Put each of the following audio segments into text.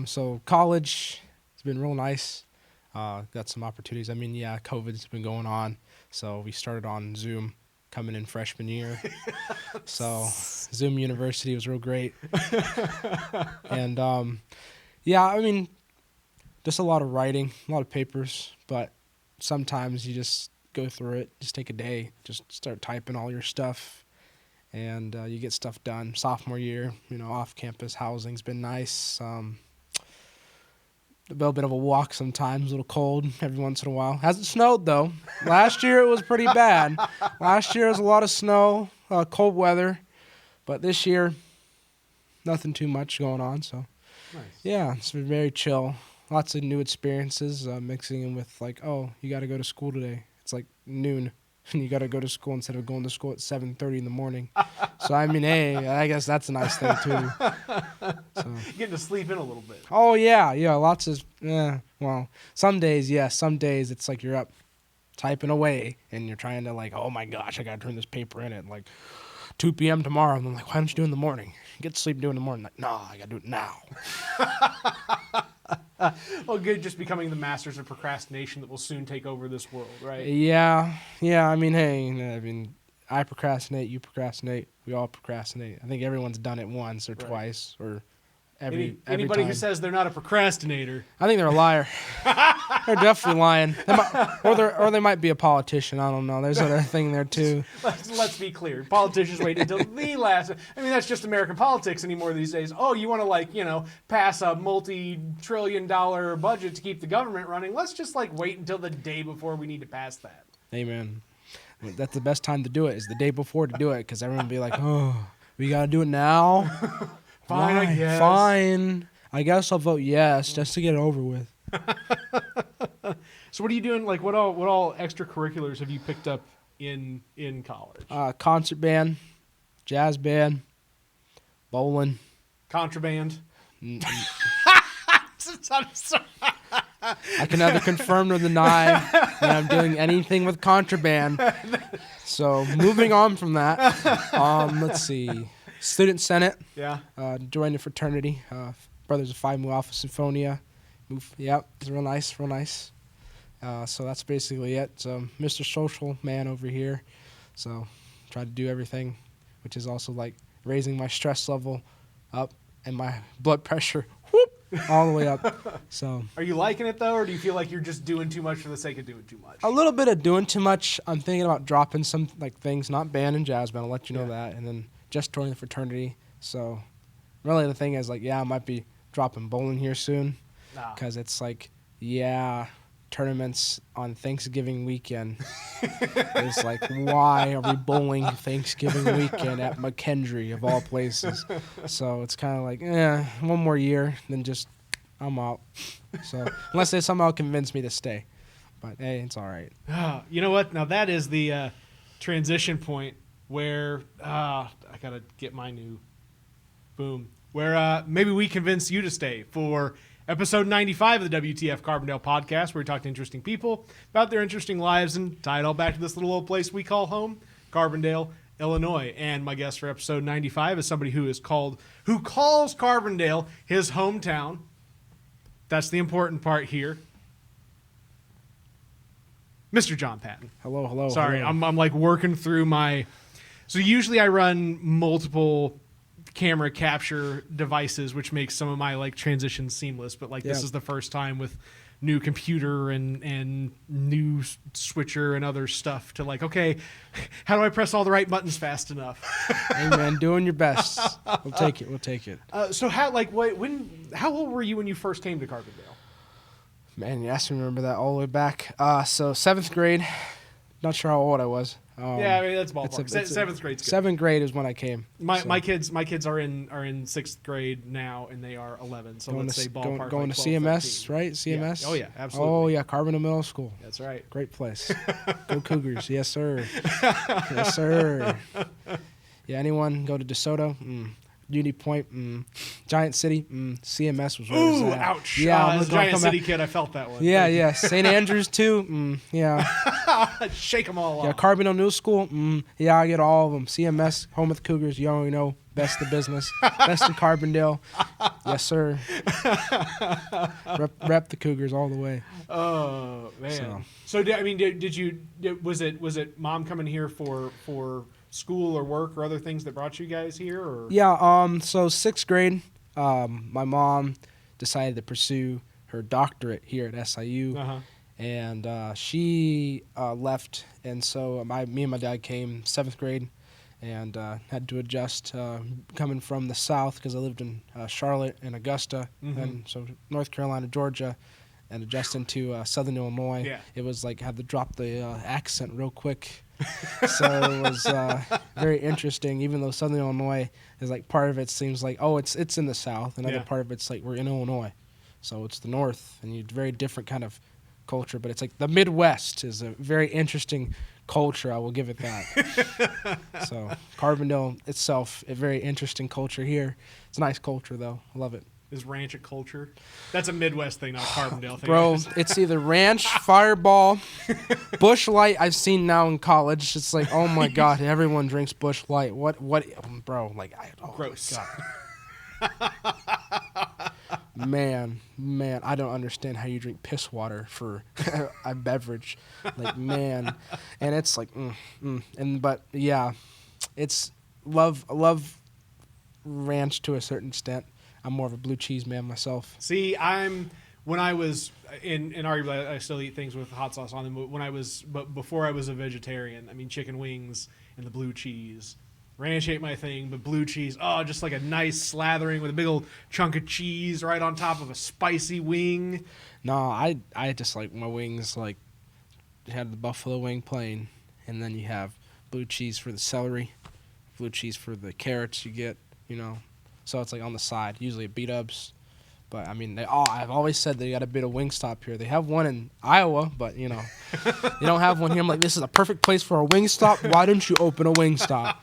So college has been real nice. Got some opportunities. I mean, yeah, COVID's been going on, so we started on Zoom coming in freshman year. So Zoom University was real great. And yeah, I mean, just a lot of writing, a lot of papers, but sometimes you just go through it, just take a day, just start typing all your stuff, and you get stuff done. Sophomore year, off-campus housing's been nice. A little bit of a walk sometimes, a little cold every once in a while. Hasn't snowed, though. Last year it was pretty bad. Last year was a lot of snow, cold weather, but this year, nothing too much going on, so. Nice. Yeah, it's been very chill. Lots of new experiences, mixing in with you got to go to school today. It's like noon, and you got to go to school instead of going to school at 7:30 in the morning. So, I mean, hey, I guess that's a nice thing, too. So. Getting to sleep in a little bit. Oh, yeah, lots of, well, some days, yes. Some days it's like you're up typing away, and you're trying to, oh, my gosh, I got to turn this paper in at, 2 p.m. tomorrow. And I'm like, why don't you do it in the morning? Get to sleep and do it in the morning. Like, no, I got to do it now. Well, good, just becoming the masters of procrastination that will soon take over this world, right? Yeah. I mean, hey, I procrastinate, you procrastinate, we all procrastinate. I think everyone's done it once or twice or every anybody time. who says they're not a procrastinator. I think they're a liar. They're definitely lying. Or they might be a politician. I don't know. There's another thing there, too. Let's be clear. Politicians wait until the last. I mean, that's just American politics anymore these days. Oh, you want to, pass a multi-trillion-dollar budget to keep the government running? Let's just, wait until the day before we need to pass that. Amen. That's the best time to do it is the day before to do it because everyone will be like, oh, we got to do it now? Fine, I guess. Fine. I guess I'll vote yes just to get it over with. So what are you doing? What all extracurriculars have you picked up in college? Concert band, jazz band, bowling. Contraband. I can neither confirm nor deny that I'm doing anything with contraband. So moving on from that, let's see. Student Senate. Yeah. Joined a fraternity. Brothers of Phi Mu Alpha Symphonia. Yep, it's real nice, real nice. So that's basically it. So Mr. Social Man over here. So try to do everything, which is also raising my stress level up and my blood pressure all the way up. So are you liking it though, or do you feel like you're just doing too much for the sake of doing too much? A little bit of doing too much. I'm thinking about dropping some things, not band and jazz band. I'll let you know that, and then just joining the fraternity. So really the thing is I might be dropping bowling here soon because it's tournaments on Thanksgiving weekend. It's why are we bowling Thanksgiving weekend at McKendree of all places? So it's kind of one more year, then just I'm out. So unless they somehow convince me to stay, but hey, it's all right. You know what? Now that is the transition point where I gotta get my new boom. Where maybe we convince you to stay for episode 95 of the WTF Carbondale podcast, where we talk to interesting people about their interesting lives and tie it all back to this little old place we call home, Carbondale, Illinois. And my guest for episode 95 is somebody who calls Carbondale his hometown. That's the important part here. Mr. John Patton. Hello. Sorry, hello. I'm working through my... So usually I run multiple camera capture devices, which makes some of my transitions seamless, but this is the first time with new computer and new switcher and other stuff to okay, how do I press all the right buttons fast enough? Hey man, doing your best. We'll take it. So how old were you when you first came to Carbondale? Man, yes, I remember that all the way back. So 7th grade. Not sure how old I was. Yeah, that's ballpark. 7th grade's good. 7th grade is when I came. My kids are in 6th grade now, and they are 11. So let's say ballpark. Going to 12, CMS, 13. right? CMS. Yeah. Oh yeah, absolutely. Oh yeah, Carbondale Middle School. That's right. Great place. Go Cougars, yes sir. Yes sir. Yeah, anyone go to DeSoto? Unity Point, Giant City, CMS was where it was at. Ouch. Yeah, as a Giant City kid, I felt that one. Yeah. St. Andrews too, yeah. Shake them all off. Yeah, Carbondale New School, yeah, I get all of them. CMS, home of the Cougars, you already know, Best of business. Best of Carbondale. Yes, sir. Rep the Cougars all the way. Oh man. So was it mom coming here for school or work or other things that brought you guys here? Or? Yeah. So 6th grade, my mom decided to pursue her doctorate here at SIU, and she left, and so me and my dad came 7th grade, and had to adjust coming from the South because I lived in Charlotte and Augusta, and so North Carolina, Georgia, and adjusting to Southern Illinois. Yeah. It was like had to drop the accent real quick. So it was very interesting, even though Southern Illinois is like part of it seems like, oh, it's in the South, and other part of it's like we're in Illinois. So it's the North, and you very different kind of culture, but it's like the Midwest is a very interesting culture. I will give it that. So Carbondale itself, a very interesting culture here. It's a nice culture, though. I love it. Is ranch a culture? That's a Midwest thing, not a Carbondale thing. Bro, it's either ranch, Fireball, Busch Light. I've seen now in college. It's like, oh my God, everyone drinks Busch Light. What, bro? Like, gross. Man, I don't understand how you drink piss water for a beverage. Like, man, and it's like, but yeah, it's love ranch to a certain extent. I'm more of a blue cheese man myself. See, when I was in arguably I still eat things with hot sauce on them. But before I was a vegetarian, I mean chicken wings and the blue cheese. Ranch ain't my thing, but blue cheese, just like a nice slathering with a big old chunk of cheese right on top of a spicy wing. No, I just like my wings like you have the buffalo wing plain, and then you have blue cheese for the celery, blue cheese for the carrots you get, So it's like on the side, usually at B-Dubs. But I mean, I've always said they got a bit of Wingstop here. They have one in Iowa, but you don't have one here. I'm like, this is a perfect place for a Wingstop. Why don't you open a Wingstop?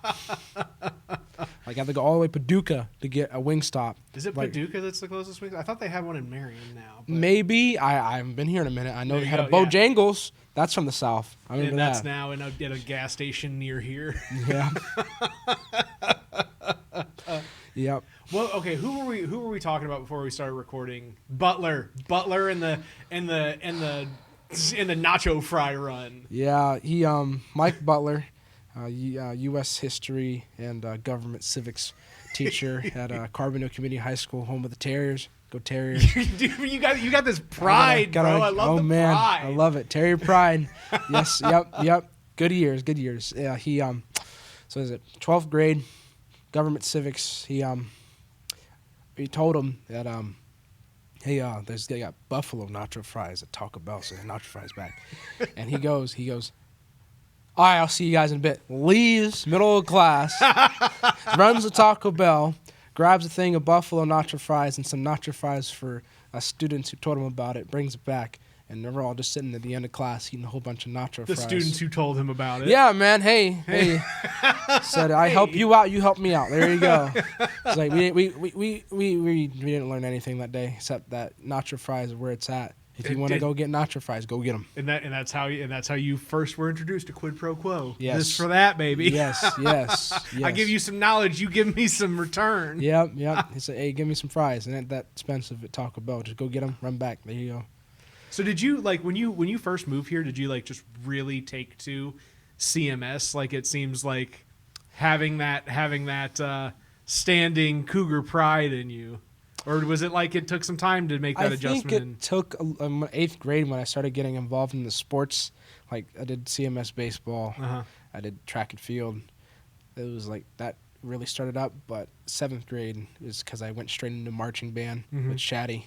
Like I have to go all the way to Paducah to get a Wingstop. Is it Paducah that's the closest Wingstop? I thought they had one in Marion now. But... Maybe. I haven't been here in a minute. I know they had a Bojangles. That's from the South. I remember that. And that's now at a gas station near here. Yeah. Yep. Well, okay. Who were we talking about before we started recording? Butler in the nacho fry run. Yeah, he Mike Butler, U.S. history and government civics teacher at Carbondale Community High School, home of the Terriers. Go Terriers! Dude, you got this pride, bro. I love the pride. I love it. Terrier pride. Yes. Yep. Good years. Yeah. He so is it 12th grade? Government civics. He told him that hey, they got buffalo nacho fries at Taco Bell, so nacho fries back. And he goes, all right, I'll see you guys in a bit. Leaves middle of class, runs to Taco Bell, grabs a thing of buffalo nacho fries and some nacho fries for students who told him about it, brings it back. And we're all just sitting at the end of class eating a whole bunch of nacho fries. The students who told him about it. Yeah, man. Hey. Said, I help you out, you help me out. There you go. It's like we didn't learn anything that day except that nacho fries are where it's at. If you want to go get nacho fries, go get them. And that's how you first were introduced to quid pro quo. Yes. This for that, baby. Yes. I give you some knowledge, you give me some return. Yep. He said, hey, give me some fries. And that expensive at Taco Bell. Just go get them, run back. There you go. So did you when you first moved here? Did you just really take to CMS? Like it seems like having that standing Cougar pride in you, or was it like it took some time to make that adjustment? I think it took 8th grade when I started getting involved in the sports. Like I did CMS baseball, I did track and field. It was like that really started up. But 7th grade is because I went straight into marching band with Shaddy.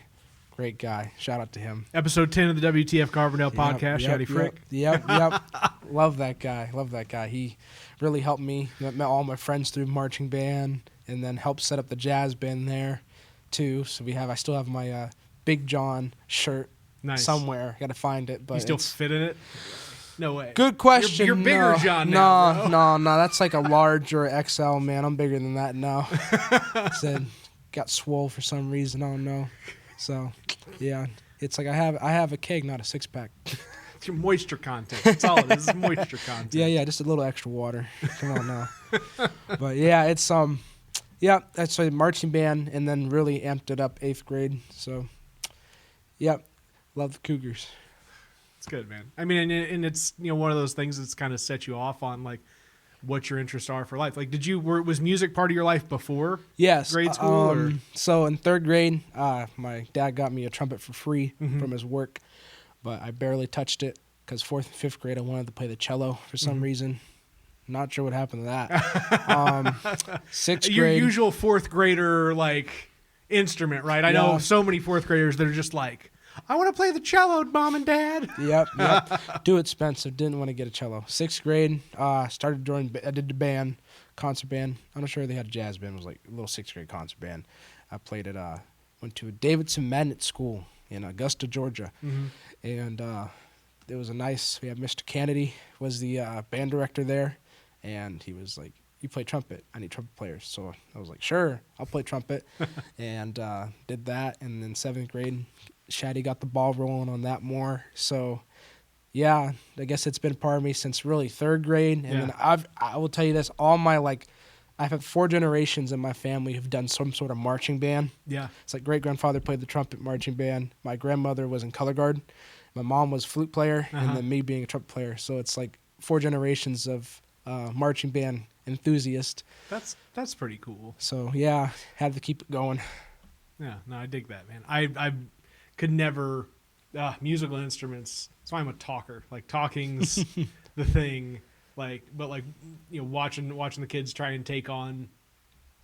Great guy. Shout out to him. Episode 10 of the WTF Carbondale podcast, Shaddy Frick. Yep. Love that guy. He really helped me. Met all my friends through marching band and then helped set up the jazz band there too. So I still have my Big John shirt somewhere. Got to find it. But you still fit in it? No way. Good question. You're bigger John now, bro. No. That's like a large or XL, man. I'm bigger than that now. Said got swole for some reason. I don't know. So, yeah, it's like I have a keg, not a 6-pack. It's your moisture content. That's all it is. It's moisture content. Yeah, just a little extra water. Come on now. But yeah, it's Yeah, that's a marching band, and then really amped it up 8th grade. So, yep, love the Cougars. It's good, man. I mean, and it's one of those things that's kind of set you off on like what your interests are for life. Like, was music part of your life before? Yes. Grade school. Or? So in 3rd grade, my dad got me a trumpet for free from his work, but I barely touched it because 4th and 5th grade I wanted to play the cello for some reason. Not sure what happened to that. 6th grade. Your usual 4th grader like instrument, right? I know so many 4th graders that are just like, I want to play the cello, Mom and Dad. Yep. Too expensive. Didn't want to get a cello. 6th grade, I did the band, concert band. I'm not sure they had a jazz band. It was like a little 6th grade concert band. I played at, went to a Davidson Magnet School in Augusta, Georgia. And it was we had Mr. Kennedy was the band director there. And he was like, you play trumpet. I need trumpet players. So I was like, sure, I'll play trumpet. And did that. And then 7th grade, Shaddy got the ball rolling on that more. So, yeah, I guess it's been part of me since really 3rd grade. And then I will tell you this, I've had 4 generations in my family who've done some sort of marching band. Yeah. It's like great-grandfather played the trumpet marching band. My grandmother was in color guard. My mom was flute player. And then me being a trumpet player. So it's like 4 generations of marching band enthusiast. That's pretty cool. So, yeah, had to keep it going. Yeah, no, I dig that, man. I could never musical instruments. That's why I'm a talker. Like talking's the thing. Like, but like watching the kids try and take on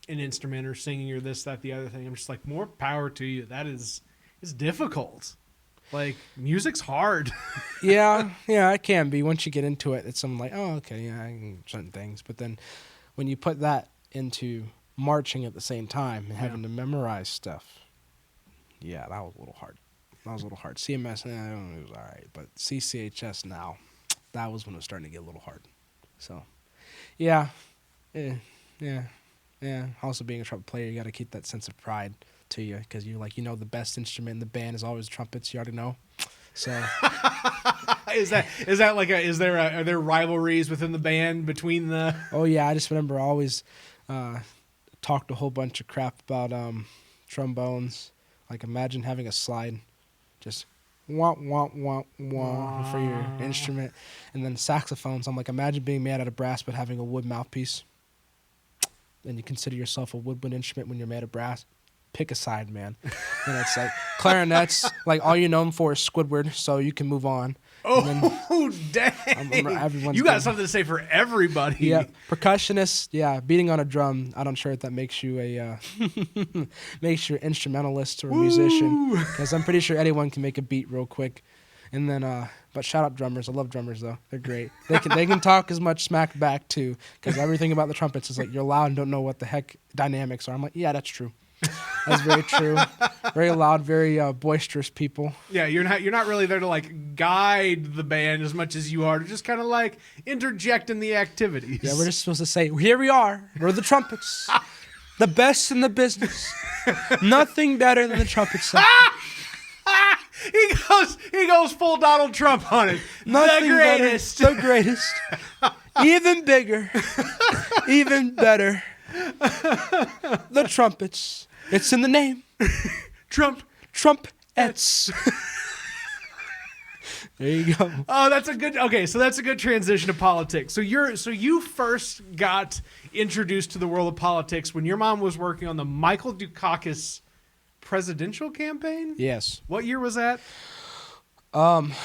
an instrument or singing or this, that, the other thing. I'm just like, more power to you. That is difficult. Like music's hard. yeah, it can be. Once you get into it, it's something like, oh, okay, yeah, I can certain things. But then when you put that into marching at the same time and having to memorize stuff, yeah, that was a little hard. CMS, it was all right. But CCHS now, that was when it was starting to get a little hard. So, yeah. Also being a trumpet player, you got to keep that sense of pride to you because you're like, the best instrument in the band is always trumpets. You already know. So, are there rivalries within the band between the? Oh yeah, I just remember I always talked a whole bunch of crap about trombones. Like imagine having a slide, just wah wah wah wah for your instrument, and then saxophones. I'm like, imagine being made out of brass but having a wood mouthpiece. And you consider yourself a woodwind instrument when you're made of brass. Pick a side, man. And it's like clarinets, like all you're known for is Squidward, so you can move on. Oh, dang. You got something to say for everybody. Yeah. Percussionist, yeah. Beating on a drum, I don't sure if that makes you a makes you an instrumentalist or a musician. Because I'm pretty sure anyone can make a beat real quick. And then, but shout out drummers. I love drummers though. They're great. They can talk as much smack back too. Because everything about the trumpets is like you're loud and don't know what the heck dynamics are. I'm like, yeah, that's true. That's very true. Very loud, very boisterous people. Yeah, you're not really there to like guide the band as much as you are to just kind of like interject in the activities. Yeah, we're just supposed to say, here we are. We're the trumpets, the best in the business. Nothing better than the trumpet sound. He goes full Donald Trump on it. Nothing the greatest. Better, the greatest. Even bigger. Even better. The trumpets. It's in the name. Trumpets. There you go. Oh, that's a good transition to politics. So you first got introduced to the world of politics when your mom was working on the Michael Dukakis presidential campaign? Yes. What year was that? The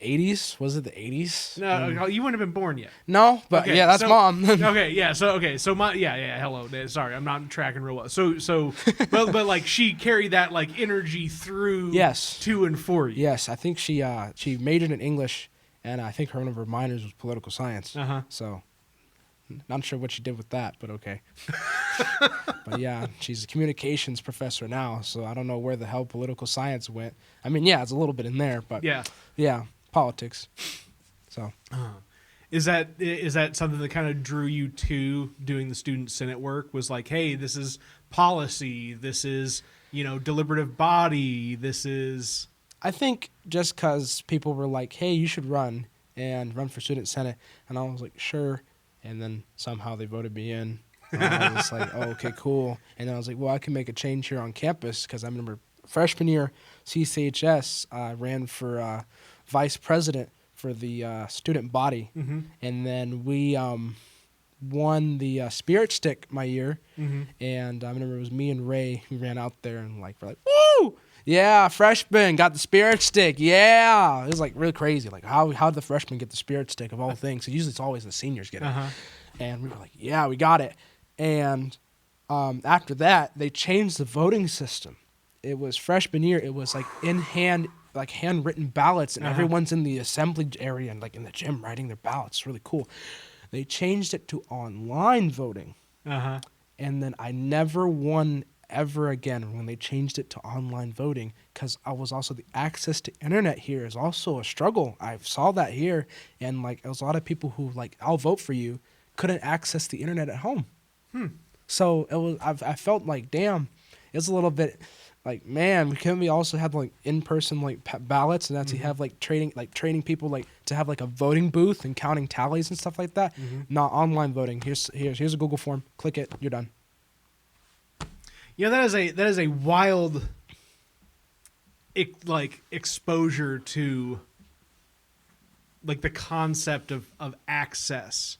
80s? Was it the 80s? No, you wouldn't have been born yet. No, but okay, yeah, that's mom. So my hello. Sorry, I'm not tracking real well. So but like she carried that like energy through to and for you. Yes, I think she majored in English and I think one of her minors was political science. So not sure what she did with that, but okay. But yeah, she's a communications professor now, so I don't know where the hell political science went. I mean, yeah, it's a little bit in there, but yeah, politics. So, is that something that kind of drew you to doing the student senate work? Was like, hey, this is policy, this is deliberative body, this is. I think just because people were like, hey, you should run for student senate, and I was like, sure. And then somehow they voted me in. And I was like, oh, okay, cool. And then I was like, well, I can make a change here on campus because I remember freshman year, CCHS ran for vice president for the student body. Mm-hmm. And then we won the Spirit Stick my year. Mm-hmm. And I remember it was me and Ray who ran out there and like, we're like, woo! Yeah, freshman got the Spirit Stick. Yeah. It was like really crazy. Like, how did the freshmen get the Spirit Stick of all things? So usually it's always the seniors get it. Uh-huh. And we were like, yeah, we got it. And after that, they changed the voting system. It was freshman year. It was like handwritten ballots, and everyone's in the assembly area and like in the gym writing their ballots. It's really cool. They changed it to online voting. Uh-huh. And then I never won ever again when they changed it to online voting, because I was also the access to internet here is also a struggle. I saw that here, and like there was a lot of people who like, I'll vote for you, couldn't access the internet at home. So it was, I felt like, damn, it's a little bit like, man, couldn't we also have like in-person like ballots, and actually have like training people like to have like a voting booth and counting tallies and stuff like that? Not online voting. Here's a Google form. Click it. You're done. Yeah, that is a wild exposure to like the concept of access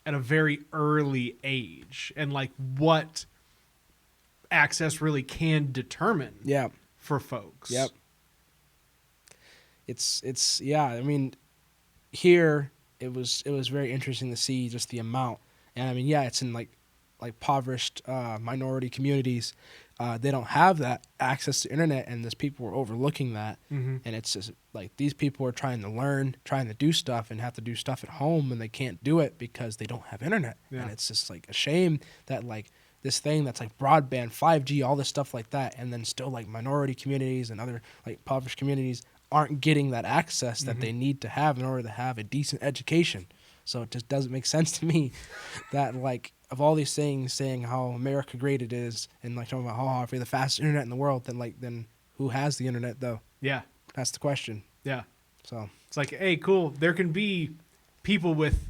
at a very early age, and like what access really can determine for folks. Yep. It's yeah, I mean, here it was very interesting to see just the amount. And I mean, yeah, it's in like impoverished minority communities. They don't have that access to internet, and these people are overlooking that. And it's just like these people are trying to learn, trying to do stuff, and have to do stuff at home, and they can't do it because they don't have internet. And it's just like a shame that like this thing that's like broadband, 5G, all this stuff like that, and then still like minority communities and other like impoverished communities aren't getting that access that they need to have in order to have a decent education. So it just doesn't make sense to me that like of all these things saying how America great it is, and like talking about how we have the fastest internet in the world, then who has the internet though? Yeah. That's the question. Yeah. So it's like, hey, cool. There can be people with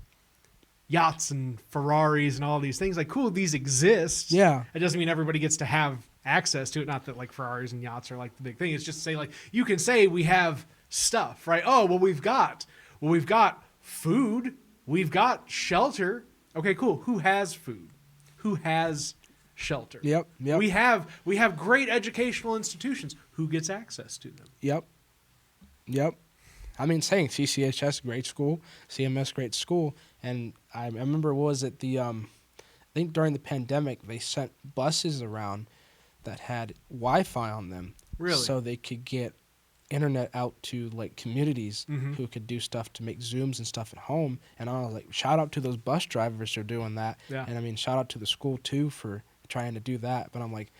yachts and Ferraris and all these things. Like, cool, these exist. Yeah. It doesn't mean everybody gets to have access to it. Not that like Ferraris and yachts are like the big thing. It's just to say like, you can say we have stuff, right? Oh, well, we've got food. We've got shelter. Okay, cool. Who has food? Who has shelter? Yep. We have great educational institutions. Who gets access to them? Yep. I mean, saying CCHS, great school, CMS, great school. And I remember, what was it, I think during the pandemic, they sent buses around that had Wi-Fi on them. Really? So they could get internet out to like communities who could do stuff to make Zooms and stuff at home. And I was like, shout out to those bus drivers for doing that. Yeah. And I mean, shout out to the school too for trying to do that. But I'm like,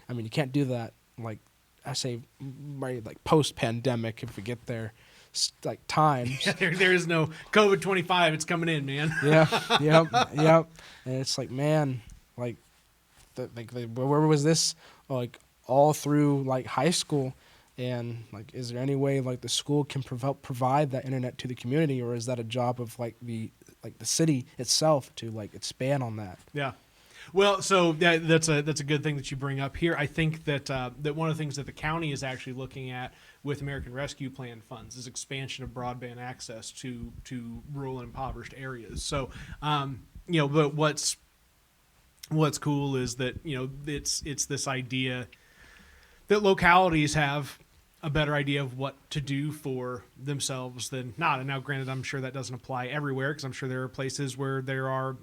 I mean, you can't do that, like I say, right, like post-pandemic if we get there, like times. Yeah, there is no COVID-25. It's coming in, man. Yep. And it's like, man, like, where was this, like, all through like high school? And like, is there any way like the school can provide that internet to the community, or is that a job of like the city itself to like expand on that? Yeah. Well, so that's a good thing that you bring up here. I think that that one of the things that the county is actually looking at with American Rescue Plan funds is expansion of broadband access to rural and impoverished areas. So, but what's cool is that it's this idea that localities have a better idea of what to do for themselves than not. And now, granted, I'm sure that doesn't apply everywhere, because I'm sure there are places where there are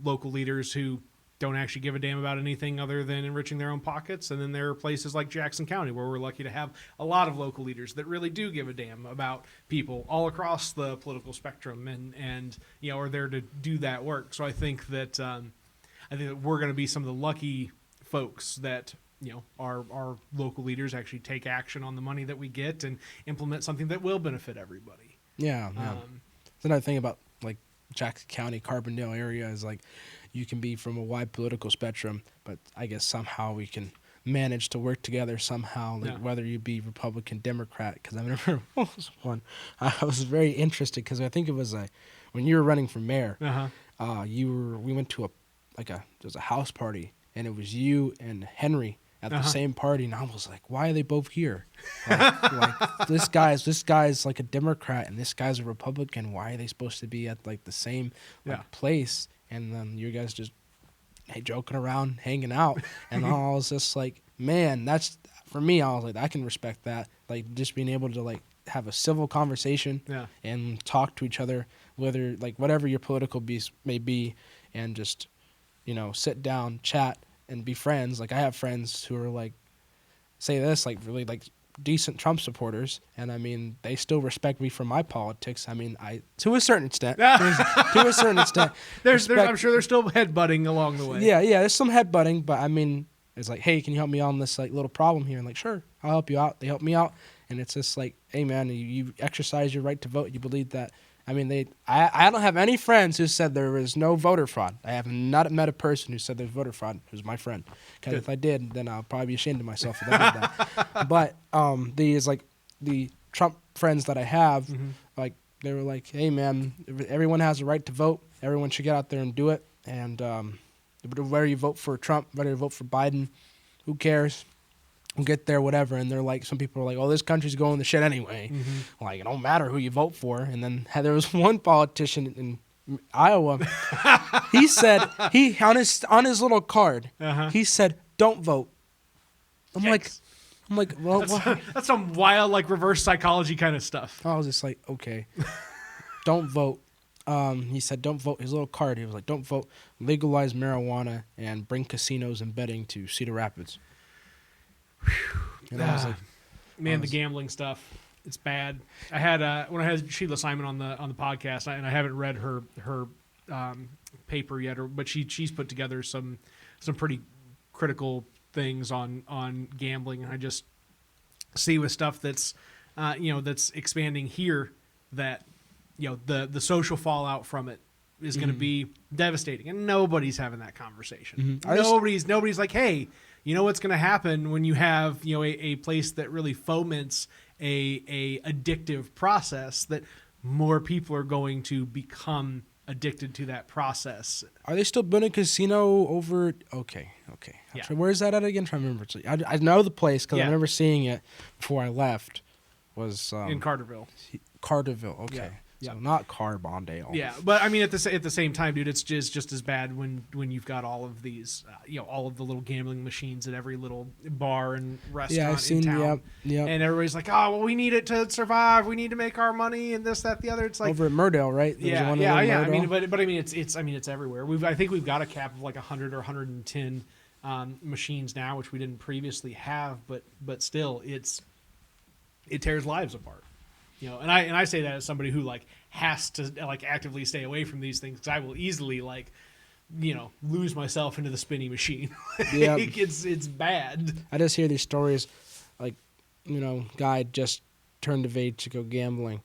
local leaders who don't actually give a damn about anything other than enriching their own pockets. And then there are places like Jackson County where we're lucky to have a lot of local leaders that really do give a damn about people all across the political spectrum and are there to do that work. So I think that we're going to be some of the lucky folks that our local leaders actually take action on the money that we get and implement something that will benefit everybody. Yeah. That's another thing about like Jackson County, Carbondale area is like you can be from a wide political spectrum, but I guess somehow we can manage to work together somehow, like whether you be Republican, Democrat. Because I remember what was one, I was very interested because I think it was when you were running for mayor. We went to there's a house party, and it was you and Henry at the same party, and I was like, why are they both here? Like this guy's like a Democrat, and this guy's a Republican. Why are they supposed to be at like the same place? And then you guys just joking around, hanging out, and I was just like, man, that's for me. I was like, I can respect that, like just being able to like have a civil conversation and talk to each other, whether like whatever your political beliefs may be, and just sit down, chat, and be friends. Like I have friends who are like, say this, like really like decent Trump supporters, and I mean they still respect me for my politics. I mean, to a certain extent. There's I'm sure there's still headbutting along the way. Yeah, there's some headbutting, but I mean, it's like, hey, can you help me on this like little problem here? And like, sure, I'll help you out. They help me out, and it's just like, hey man, you exercise your right to vote. You believe that. I mean, I don't have any friends who said there was no voter fraud. I have not met a person who said there's voter fraud who's my friend. Because if I did, then I'll probably be ashamed of myself if I did that. But the Trump friends that I have, like they were like, hey man, everyone has a right to vote. Everyone should get out there and do it. And whether you vote for Trump, whether you vote for Biden, who cares? We'll get there, whatever. And they're like, some people are like, oh, this country's going to shit anyway. Like, it don't matter who you vote for. And then there was one politician in Iowa. He said, on his little card, he said, don't vote. I'm like, well, that's some wild, like, reverse psychology kind of stuff. I was just like, okay, don't vote. He said, don't vote. His little card, he was like, don't vote, legalize marijuana, and bring casinos and betting to Cedar Rapids. And I was like, man, the gambling stuff, it's bad. I had when I had Sheila Simon on the podcast, and I haven't read her paper yet, but she's put together some pretty critical things on gambling, and I just see with stuff that's that's expanding here that the social fallout from it is going to be devastating, and nobody's having that conversation. Nobody's like, hey, you know what's going to happen when you have a place that really foments a addictive process, that more people are going to become addicted to that process. Are they still building a casino over? Okay. Yeah. So where's that at again? I'm trying to remember. I know the place because I remember seeing it before I left. Was in Carterville. Carterville. Okay. So not Carbondale. Yeah, but I mean, at the same time, dude, it's just as bad when you've got all of these, all of the little gambling machines at every little bar and restaurant in town. Yep. And everybody's like, oh, well, we need it to survive. We need to make our money, and this, that, the other. It's like over at Murdale, right? Yeah. I mean, but I mean, it's everywhere. I think we've got a cap of like 100 or 110 machines now, which we didn't previously have. But still, it tears lives apart. And I say that as somebody who like has to like actively stay away from these things, because I will easily like lose myself into the spinning machine. Yeah, it's bad. I just hear these stories, like guy just turned of age to go gambling,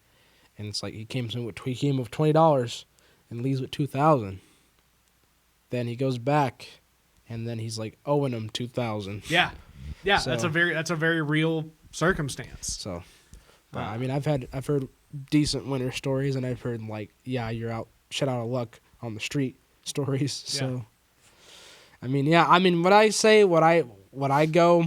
and it's like he came with $20 and leaves with $2,000. Then he goes back, and then he's like owing him $2,000. Yeah, so, that's a very real circumstance. So. But, I mean, I've heard decent winter stories, and I've heard like, you're shit out of luck on the street stories. So, I mean, what I go,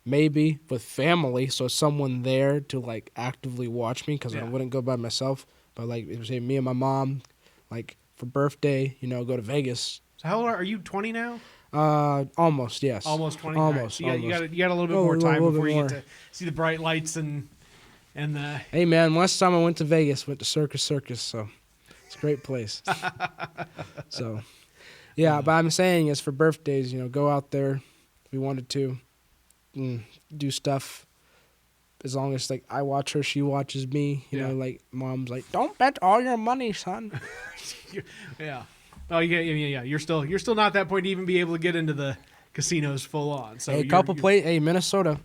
maybe with family, so someone there to like actively watch me, because I wouldn't go by myself. But like, it was me and my mom, like for birthday, go to Vegas. So how old are you? 20 now? Almost, yes. Almost 20. Almost. Right. So you got a little bit more time before you get to see the bright lights and the. Hey man, last time I went to Vegas, went to Circus, so it's a great place. So, but I'm saying is for birthdays, go out there if we wanted to, do stuff. As long as like I watch her, she watches me. Like mom's like, don't bet all your money, son. Yeah. Oh yeah. You're still not at that point to even be able to get into the casinos full on. So hey, Minnesota,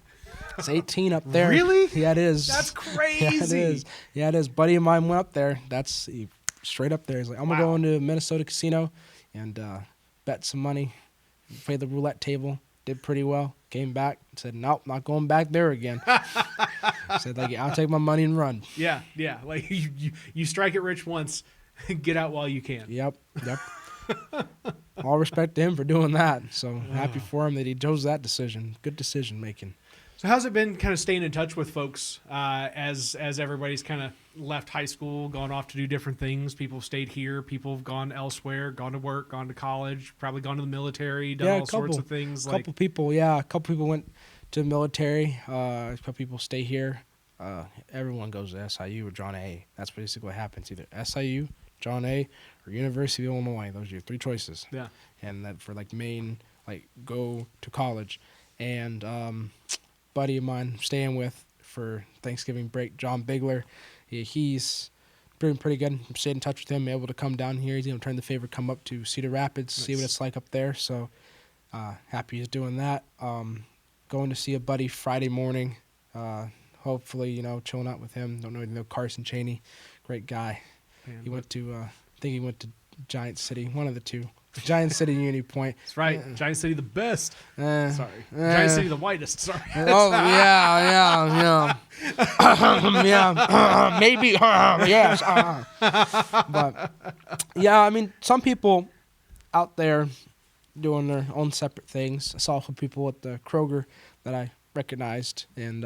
it's 18 up there. Really? Yeah, it is. That's crazy. Yeah, it is. Buddy of mine went up there. That's straight up there. He's like, I'm gonna go into a Minnesota casino and bet some money, play the roulette table. Did pretty well. Came back, said, nope, not going back there again. Said like, I'll take my money and run. Yeah. Like you strike it rich once. Get out while you can. Yep. All respect to him for doing that. So happy for him that he chose that decision. Good decision making. So how's it been kind of staying in touch with folks as everybody's kind of left high school, gone off to do different things? People have stayed here. People have gone elsewhere, gone to work, gone to college, probably gone to the military, done all sorts of things. A couple people went to the military. A couple people stay here. Everyone goes to SIU or John A. That's basically what happens. Either SIU, John A., or University of Illinois. Those are your three choices. Yeah. And that for like main, like go to college. And buddy of mine I'm staying with for Thanksgiving break, John Bigler. He's doing pretty good. I'm staying in touch with him, able to come down here. He's going to turn the favor, come up to Cedar Rapids, see what it's like up there. So happy he's doing that. Going to see a buddy Friday morning. Hopefully, chilling out with him. Don't know Carson Cheney, great guy. Man, he went to, I think he went to Giant City, one of the two. Giant City Uni Point. That's right. Giant City the best. Sorry. Giant City the whitest. Sorry. Oh, yeah. Yeah. Maybe. Yes. But, yeah, I mean, some people out there doing their own separate things. I saw some people at the Kroger that I recognized. And,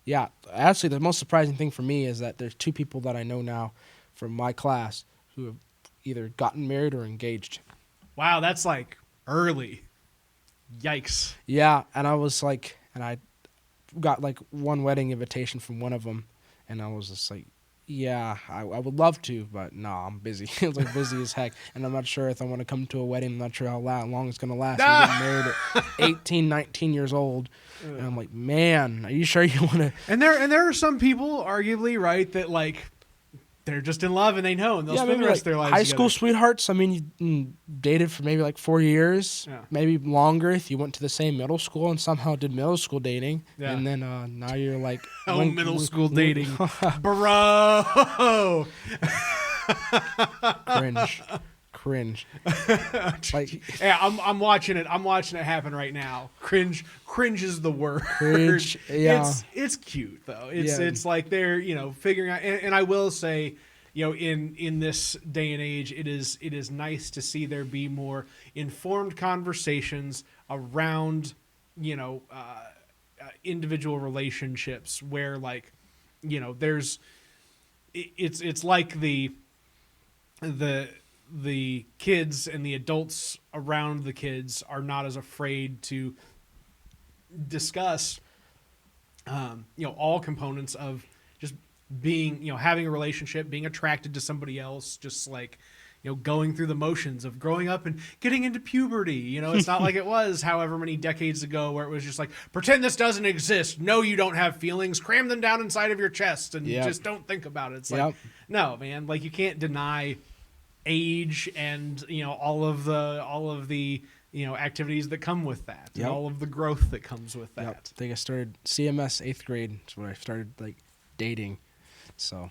yeah, actually, the most surprising thing for me is that there's two people that I know now from my class who have either gotten married or engaged. Wow, that's like early. Yikes. Yeah, and I was like, and I got like one wedding invitation from one of them, and I was just like, yeah, I would love to, but no, I'm busy. I was like busy as heck, and I'm not sure if I want to come to a wedding. I'm not sure how long it's going to last. I'm getting married at 18, 19 years old, and I'm like, man, are you sure you want to? And there are some people, arguably, right, that like, they're just in love and they know, and they'll spend the rest of their lives high together. School sweethearts. I mean, you dated for maybe like 4 years, maybe longer if you went to the same middle school and somehow did middle school dating. Yeah. And then now you're like... middle school dating. Bro! Cringe. Like, yeah, I'm watching it. I'm watching it happen right now. Cringe is the word. Cringe. Yeah. It's cute though. It's like they're figuring out. And I will say, in this day and age, it is nice to see there be more informed conversations around individual relationships where there's it's like the kids and the adults around the kids are not as afraid to discuss, all components of just being, having a relationship, being attracted to somebody else, just like, going through the motions of growing up and getting into puberty. It's not like it was however many decades ago where it was just like, pretend this doesn't exist. No, you don't have feelings. Cram them down inside of your chest and just don't think about it. It's like, no, man, like you can't deny age and all of the activities that come with that, and all of the growth that comes with that. I think I started CMS 8th grade. That's when I started dating. So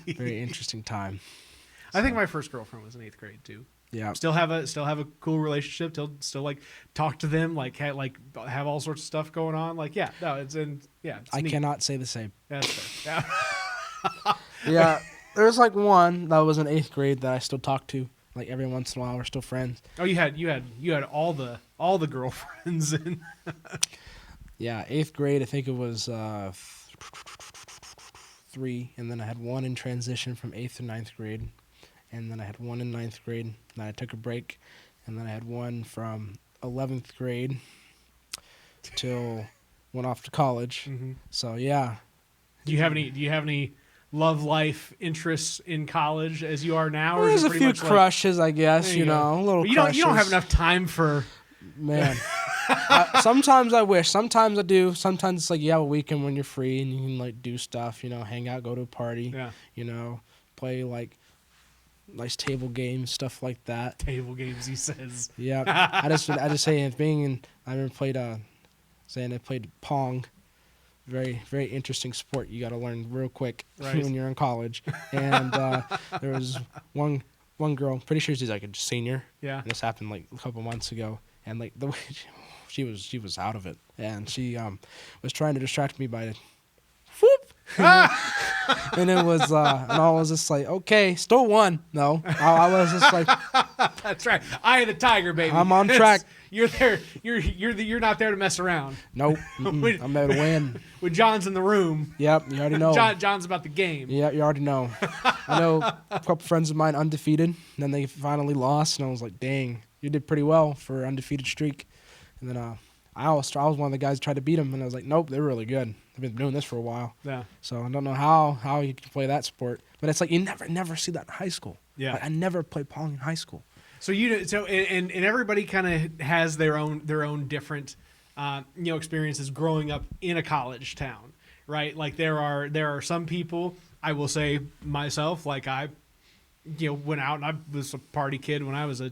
very interesting time. I think my first girlfriend was in 8th grade too. Yeah. Still have a cool relationship. Still talk to them, have all sorts of stuff going on. It's I neat. cannot say the same. That's fair. Yeah. Yeah. There's one that was in 8th grade that I still talk to. Every once in a while, we're still friends. Oh, you had all the girlfriends in. Yeah, 8th grade. I think it was 3, and then I had one in transition from 8th to 9th grade, and then I had one in 9th grade. And then I took a break, and then I had one from 11th grade till went off to college. Mm-hmm. So yeah. Do you have any love life interests in college as you are now? Or there's a few crushes, I guess, a little crushes. You don't have enough time for... Man. Sometimes I wish. Sometimes I do. Sometimes it's you have a weekend when you're free and you can do stuff, hang out, go to a party, play nice table games, stuff like that. Table games, he says. Yeah. I just say I never played I played Pong. Very, very interesting sport. You got to learn real quick when you're in college. And there was one girl, pretty sure she's a senior. Yeah. And this happened a couple months ago, and the way she was out of it, and she was trying to distract me by, whoop, And it was, and I was just like, okay, still won. No, I was just like, That's right. Eye of the tiger, baby. I'm on track. You're there. You're not there to mess around. nope, I'm there to win. When John's in the room, Yep, you already know. John's about the game. Yeah, you already know. I know a couple friends of mine undefeated, and then they finally lost, and I was like, dang, you did pretty well for an undefeated streak. And then I was one of the guys who tried to beat them, and I was like, nope, they're really good. I've been doing this for a while. Yeah. So I don't know how you can play that sport. But it's like you never see that in high school. Yeah. Like, I never played pong in high school. So and everybody kind of has their own different experiences growing up in a college town, right? Like there are some people, I will say myself, like I went out and I was a party kid when I was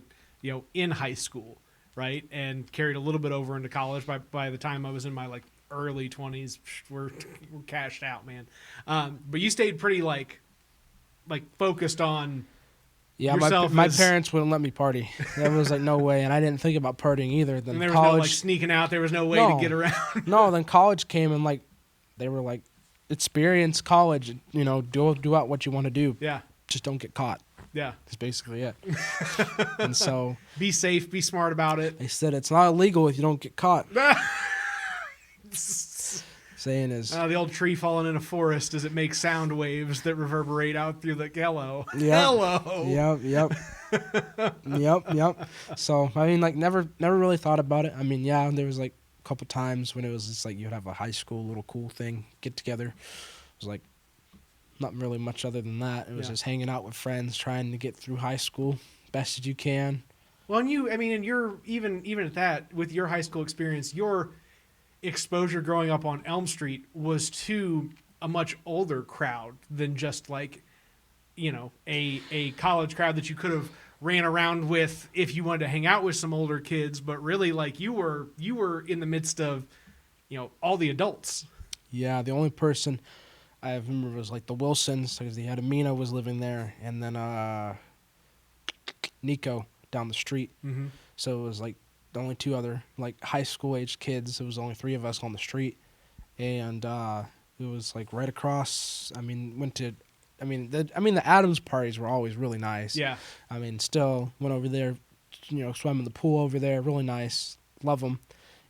in high school, right? And carried a little bit over into college. By the time I was in my like early 20s, we're cashed out, man. But you stayed pretty like focused on. Yeah, my parents wouldn't let me party. There was like no way, and I didn't think about partying either. Then and there college, was no like sneaking out. There was no way to get around. No, then college came and like they were like, experience college. Do out what you want to do. Yeah, just don't get caught. Yeah, that's basically it. And so be safe, be smart about it. They said it's not illegal if you don't get caught. Saying is the old tree falling in a forest, does it make sound waves that reverberate out through the hello? Yep. Hello. Yep. So I mean, like never really thought about it. I mean, yeah, there was like a couple times when it was just like you'd have a high school little cool thing get together. It was like not really much other than that. It was just hanging out with friends, trying to get through high school best as you can. Well, and you're even at that with your high school experience, your exposure growing up on Elm Street was to a much older crowd than just like a college crowd that you could have ran around with if you wanted to hang out with some older kids, but really like you were in the midst of all the adults. Yeah, the only person I remember was like the Wilsons, because they had Amina was living there, and then Nico down the street. Mm-hmm. So it was like the only two other like high school age kids. It was only three of us on the street, and it was like right across. I mean, the Adams parties were always really nice. Yeah. I mean, still went over there, swam in the pool over there, really nice, love them,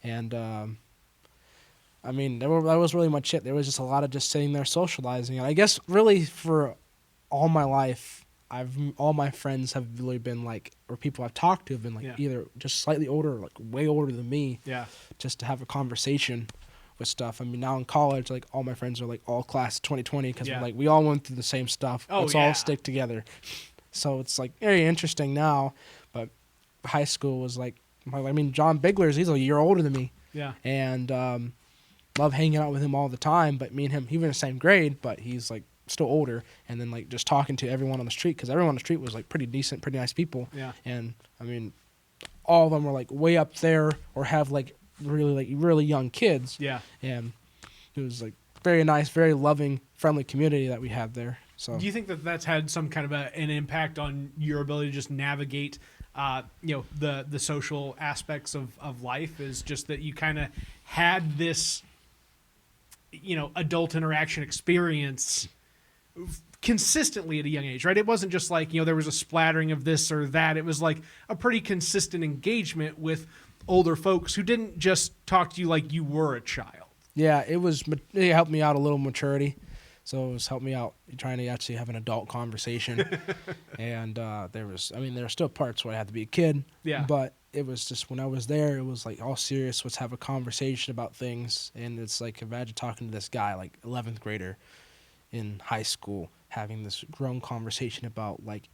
and I mean that was really much it. There was just a lot of just sitting there socializing, and I guess really for all my life, all my friends have really been like, or people I've talked to have been like either just slightly older or like way older than me. Yeah. Just to have a conversation with stuff. I mean, now in college, like all my friends are like all class of 2020 because we all went through the same stuff. Let's all stick together. So it's like very interesting now, but high school was like, I mean, John Bigler's, he's a year older than me. Yeah. And love hanging out with him all the time. But me and him, he was in the same grade, but he's like still older, and then like just talking to everyone on the street, because everyone on the street was like pretty decent, pretty nice people. Yeah. And I mean, all of them were like way up there or have like really young kids. Yeah. And it was like very nice, very loving, friendly community that we had there. So do you think that that's had some kind of an impact on your ability to just navigate the social aspects of life? Is just that you kind of had this adult interaction experience consistently at a young age, right? It wasn't just like, there was a splattering of this or that. It was like a pretty consistent engagement with older folks who didn't just talk to you like you were a child. Yeah, it helped me out a little maturity. So it was helped me out trying to actually have an adult conversation. And there were still parts where I had to be a kid. Yeah. But it was just when I was there, it was like all serious. Let's have a conversation about things. And it's like, imagine talking to this guy, like 11th grader in high school, having this grown conversation about like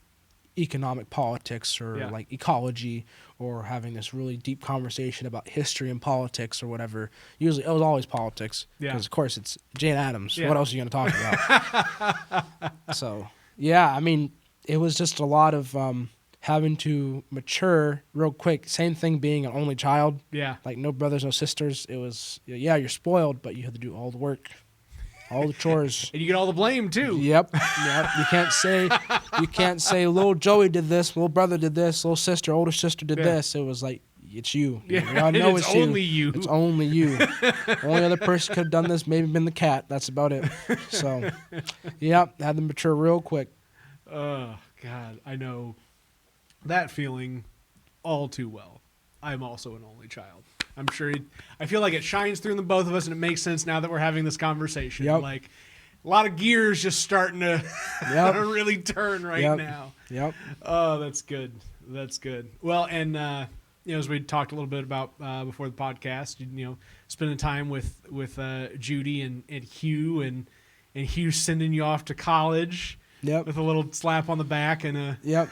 economic politics or like ecology, or having this really deep conversation about history and politics or whatever. Usually it was always politics because of course it's Jane Addams. What else are you going to talk about? So yeah, I mean, it was just a lot of having to mature real quick. Same thing being an only child. Yeah. Like no brothers, no sisters. It was, you're spoiled, but you had to do all the work. All the chores. And you get all the blame too. Yep. You can't say little Joey did this, little brother did this, little sister, older sister did this. It was like it's you. Yeah, We all know it's it's only you. It's only you. Only other person could have done this maybe been the cat. That's about it. So, yeah, had to mature real quick. Oh, God. I know that feeling all too well. I'm also an only child. I'm sure I feel like it shines through in the both of us, and it makes sense now that we're having this conversation. Yep. Like, a lot of gears just starting to Yep. really turn right Yep. now. Yep. Oh, that's good. That's good. Well, and as we talked a little bit about before the podcast, spending time with Judy and Hugh, and Hugh sending you off to college. Yep. With a little slap on the back and a. Yep.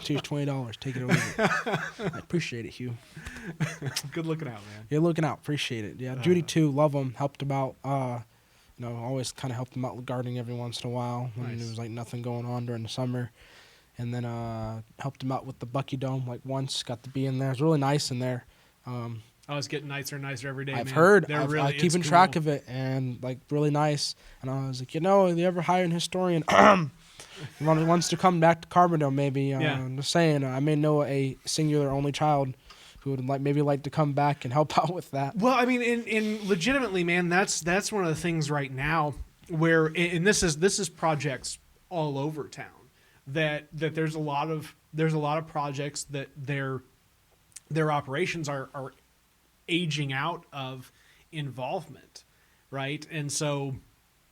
Here's $20. Take it or leave it. I appreciate it, Hugh. Good looking out, man. You're looking out. Appreciate it. Yeah. Judy too. Love him. Helped him out. Always kind of helped him out with gardening every once in a while when Nice. there was like nothing going on during the summer. And then helped him out with the Bucky Dome like once. Got to be in there. It was really nice in there. It's getting nicer and nicer every day. I've man. heard. They're I'm really, keeping track of it, and like really nice. And I was like, you ever hire an historian? Wants to come back to Carbondale, maybe. Yeah. I'm just saying, I may know a singular only child who would like to come back and help out with that. Well, I mean, in legitimately, man, that's one of the things right now where, and this is projects all over town that there's a lot of projects that their operations are aging out of involvement, right? And so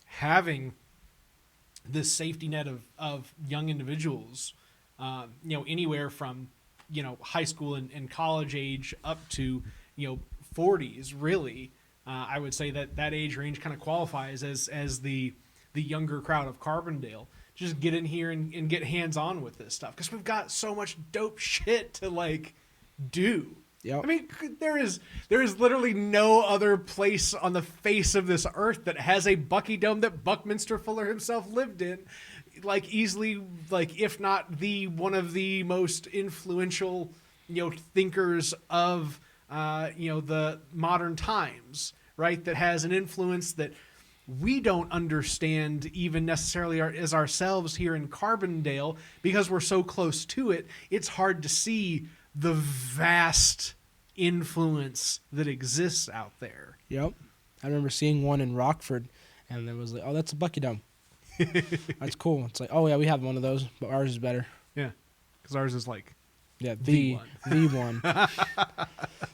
having this safety net of young individuals, anywhere from, high school and college age up to, 40s, really, I would say that age range kind of qualifies as the younger crowd of Carbondale. Just get in here and get hands-on with this stuff, because we've got so much dope shit to, like, do. Yep. I mean, there is literally no other place on the face of this earth that has a Bucky Dome that Buckminster Fuller himself lived in, like easily, like if not the one of the most influential, thinkers of the modern times, right? That has an influence that we don't understand even necessarily as ourselves here in Carbondale, because we're so close to it. It's hard to see the vast influence that exists out there. Yep. I remember seeing one in Rockford, and it was like, oh, that's a Bucky Dome. That's cool. It's like, oh, yeah, we have one of those, but ours is better. Yeah, because ours is like the one.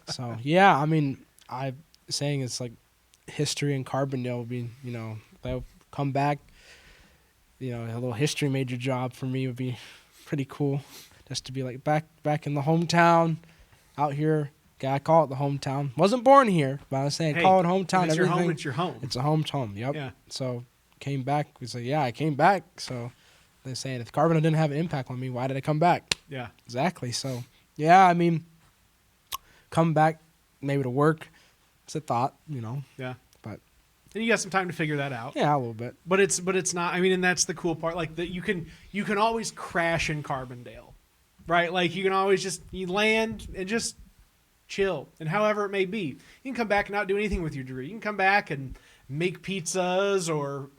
So, yeah, I mean, I'm saying it's like history in Carbondale would be, they'll come back. A little history major job for me would be pretty cool. Just to be like back in the hometown, out here. I call it the hometown. Wasn't born here, but I was saying call it hometown. It's everything. your home. It's your home. It's a home. Yep. Yeah. So came back. We say, yeah, I came back. So they're saying if Carbondale didn't have an impact on me, why did I come back? Yeah. Exactly. So yeah, I mean, come back maybe to work. It's a thought, Yeah. But and you got some time to figure that out. yeah, a little bit. But it's not. I mean, and that's the cool part. Like that, you can always crash in Carbondale, right? Like you can always you land and just chill, and however it may be, you can come back and not do anything with your degree. You can come back and make pizzas, or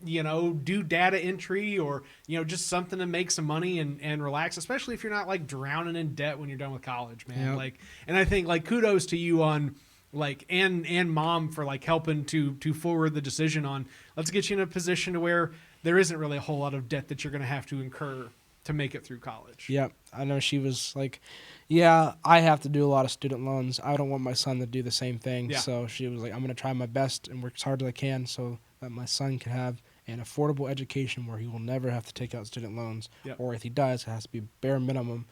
do data entry, or just something to make some money and relax. Especially if you're not like drowning in debt when you're done with college, man. Yep. Like, and I think like kudos to you on. Like and mom for like helping to forward the decision on let's get you in a position to where there isn't really a whole lot of debt that you're going to have to incur to make it through college. Yep. I know she was like, yeah, I have to do a lot of student loans. I don't want my son to do the same thing. Yeah. So she was like, I'm going to try my best and work as hard as I can so that my son can have an affordable education where he will never have to take out student loans. Yep. Or if he does, it has to be bare minimum.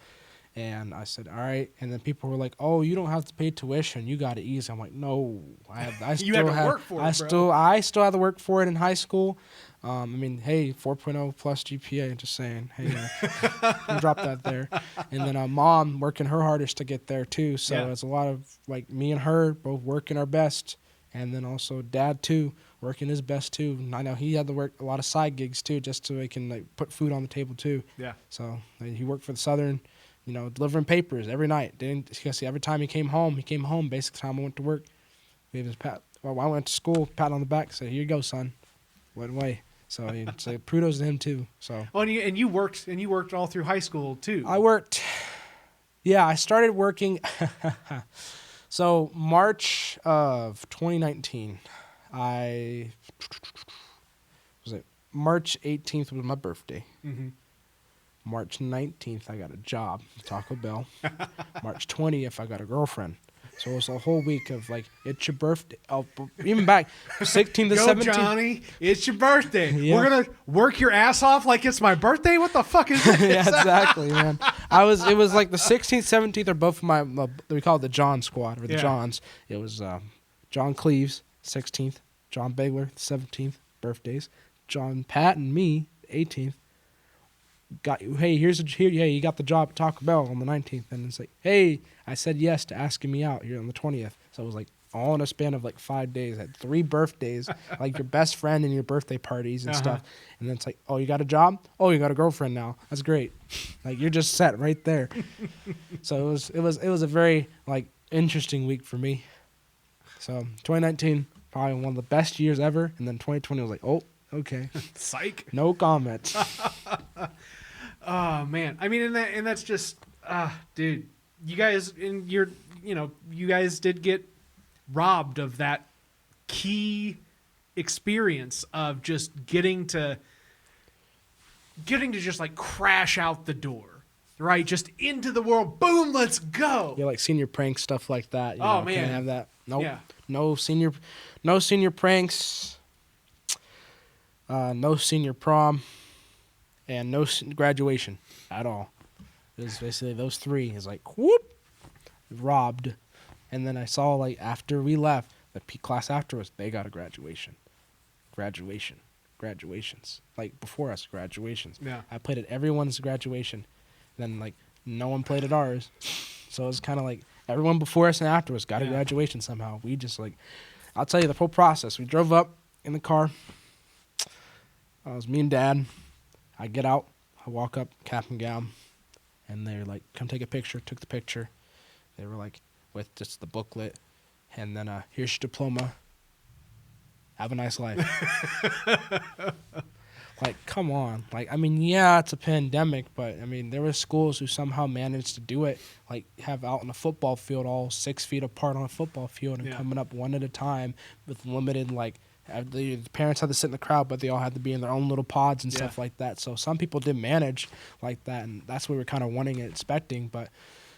And I said, all right. And then people were like, oh, you don't have to pay tuition. You got it easy. I'm like, no. I You had to work for it, I still had to work for it in high school. I mean, hey, 4.0 plus GPA. Just saying. Hey, drop that there. And then mom working her hardest to get there, too. So Yeah. it's a lot of, like, me and her both working our best. And then also dad, too, working his best, too. And I know he had to work a lot of side gigs, too, just so he can, like, put food on the table, too. Yeah. So he worked for the Southern, delivering papers every night. Every time he came home basically the time I went to work. He was I went to school, pat on the back, said, here you go, son. Went away. So he'd say, kudos to him, too. So. Oh, and you worked all through high school, too. I worked Yeah, I started working. So March of 2019, was it March 18th was my birthday. Mm-hmm. March 19th, I got a job, Taco Bell. March 20th, I got a girlfriend. So it was a whole week of like, it's your birthday. Oh, even back 16th to Go, 17th. Johnny. It's your birthday. Yeah. We're going to work your ass off like it's my birthday? What the fuck is this? Yeah, exactly, man. It was like the 16th, 17th are both my, we call it the John squad, or the Yeah. Johns. It was John Cleves, 16th, John Bagler, 17th, birthdays. John Patton, me, 18th. Hey, you got the job at Taco Bell on the 19th. And it's like, hey, I said yes to asking me out here on the 20th. So it was like all in a span of like 5 days. I had 3 birthdays, like your best friend and your birthday parties and stuff. And then it's like, oh, you got a job? Oh, you got a girlfriend now. That's great. Like you're just set right there. So it was a very like interesting week for me. So 2019, probably one of the best years ever. And then 2020 was like, oh, okay. Psych. No comment. Oh man, I mean, and that's just, dude, you guys you guys did get robbed of that key experience of just getting to just like crash out the door, right? Just into the world, boom, let's go. Yeah, like senior prank stuff like that. You Oh, know, man. Can't have that. Nope. Yeah. No senior pranks. No senior prom. And no graduation at all. It was basically those 3. It's like, whoop, robbed. And then I saw, like, after we left, the class after us, they got a graduation. Graduations. Like, before us, graduations. Yeah. I played at everyone's graduation. Then, like, no one played at ours. So it was kind of like everyone before us and after us got a graduation somehow. We just, like, I'll tell you the whole process. We drove up in the car. It was me and Dad. I get out, I walk up, cap and gown, and they're like, come take a picture. Took the picture. They were like, with just the booklet, and then here's your diploma. Have a nice life. Like, come on. Like, I mean, yeah, it's a pandemic, but I mean, there were schools who somehow managed to do it, like have out on a football field, all 6 feet apart on a football field, and coming up one at a time with limited, like, the parents had to sit in the crowd, but they all had to be in their own little pods and stuff like that. So some people did manage like that, and that's what we were kind of wanting and expecting. But,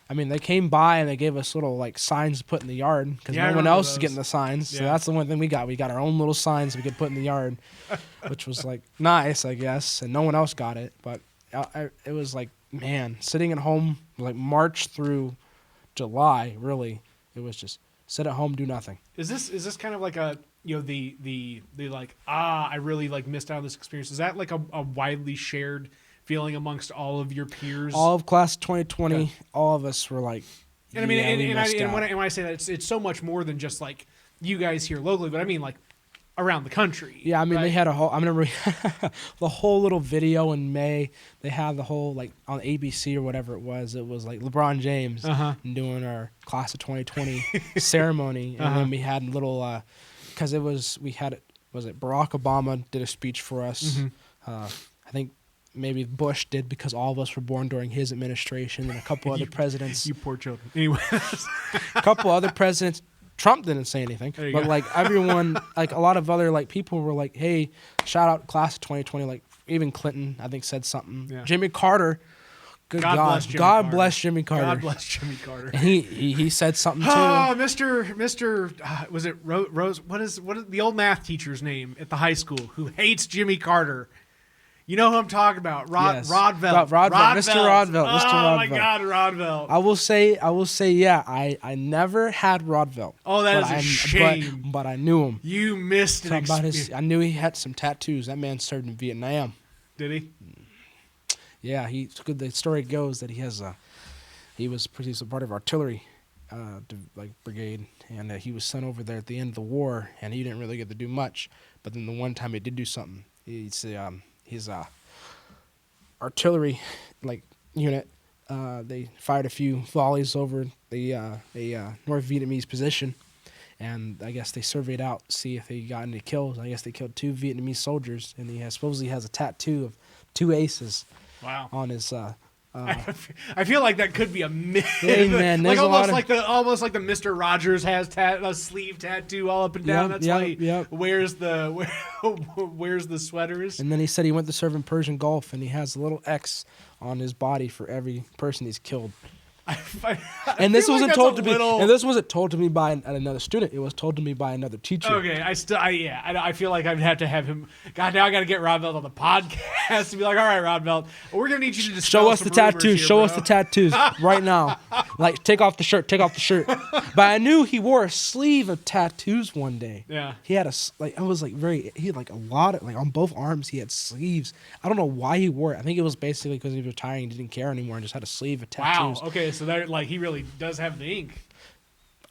I mean, they came by and they gave us little, like, signs to put in the yard because no one else is getting the signs. So that's the one thing we got. We got our own little signs we could put in the yard, which was, like, nice, I guess, and no one else got it. But it was, like, man, sitting at home, like, March through July, really, it was just sit at home, do nothing. Is this kind of like a, you know, the like, I really like missed out on this experience? Is that like a widely shared feeling amongst all of your peers? All of class 2020, all of us were like, and I mean, and when I say that, it's so much more than just like you guys here locally, but I mean like around the country. Yeah, I mean, right? they had I remember the whole little video in May. They had the whole, like, on ABC or whatever it was like LeBron James doing our class of 2020 ceremony. And then we had little, because was it Barack Obama did a speech for us. I think maybe Bush did because all of us were born during his administration, and a couple other presidents. You poor children. Anyway. A couple other presidents. Trump didn't say anything, but go. Like everyone, like a lot of other like people were like, "Hey, shout out class of 2020." Like even Clinton, I think, said something. Yeah. Jimmy Carter, God bless Jimmy Carter. God bless Jimmy Carter. And he said something too. Oh, Mr. Was it Rose? What is the old math teacher's name at the high school who hates Jimmy Carter? You know who I'm talking about? Yes. Rodveld. Mr. Rodveld. Oh my God, Rodveld. I will say, yeah, I never had Rodveld. Oh, that is a shame. But I knew him. You missed it. I knew he had some tattoos. That man served in Vietnam. Did he? Yeah, the story goes that he was a part of artillery, brigade, and he was sent over there at the end of the war, and he didn't really get to do much. But then the one time he did do something, his artillery unit, they fired a few volleys over a North Vietnamese position, and I guess they surveyed out see if they got any kills. I guess they killed 2 Vietnamese soldiers, and he supposedly has a tattoo of 2 aces. Wow. On his I feel like that could be a myth. Hey, man, like there's a lot almost like the Mr. Rogers has a sleeve tattoo all up and down. That's why he wears the sweaters. And then he said he went to serve in Persian Gulf, and he has a little X on his body for every person he's killed. And this wasn't told to me. And this wasn't told to me by another student. It was told to me by another teacher. Okay, I feel like I'd have to have him. God, now I got to get Rodbelt on the podcast to be like, all right, Rodbelt, we're gonna need you to show us the tattoos. Show us the tattoos right now. Like, take off the shirt. Take off the shirt. But I knew he wore a sleeve of tattoos one day. Yeah. He had he had like a lot of, like, on both arms he had sleeves. I don't know why he wore it. I think it was basically because he was retiring, didn't care anymore, and just had a sleeve of tattoos. Wow. Okay. So that, like, he really does have the ink.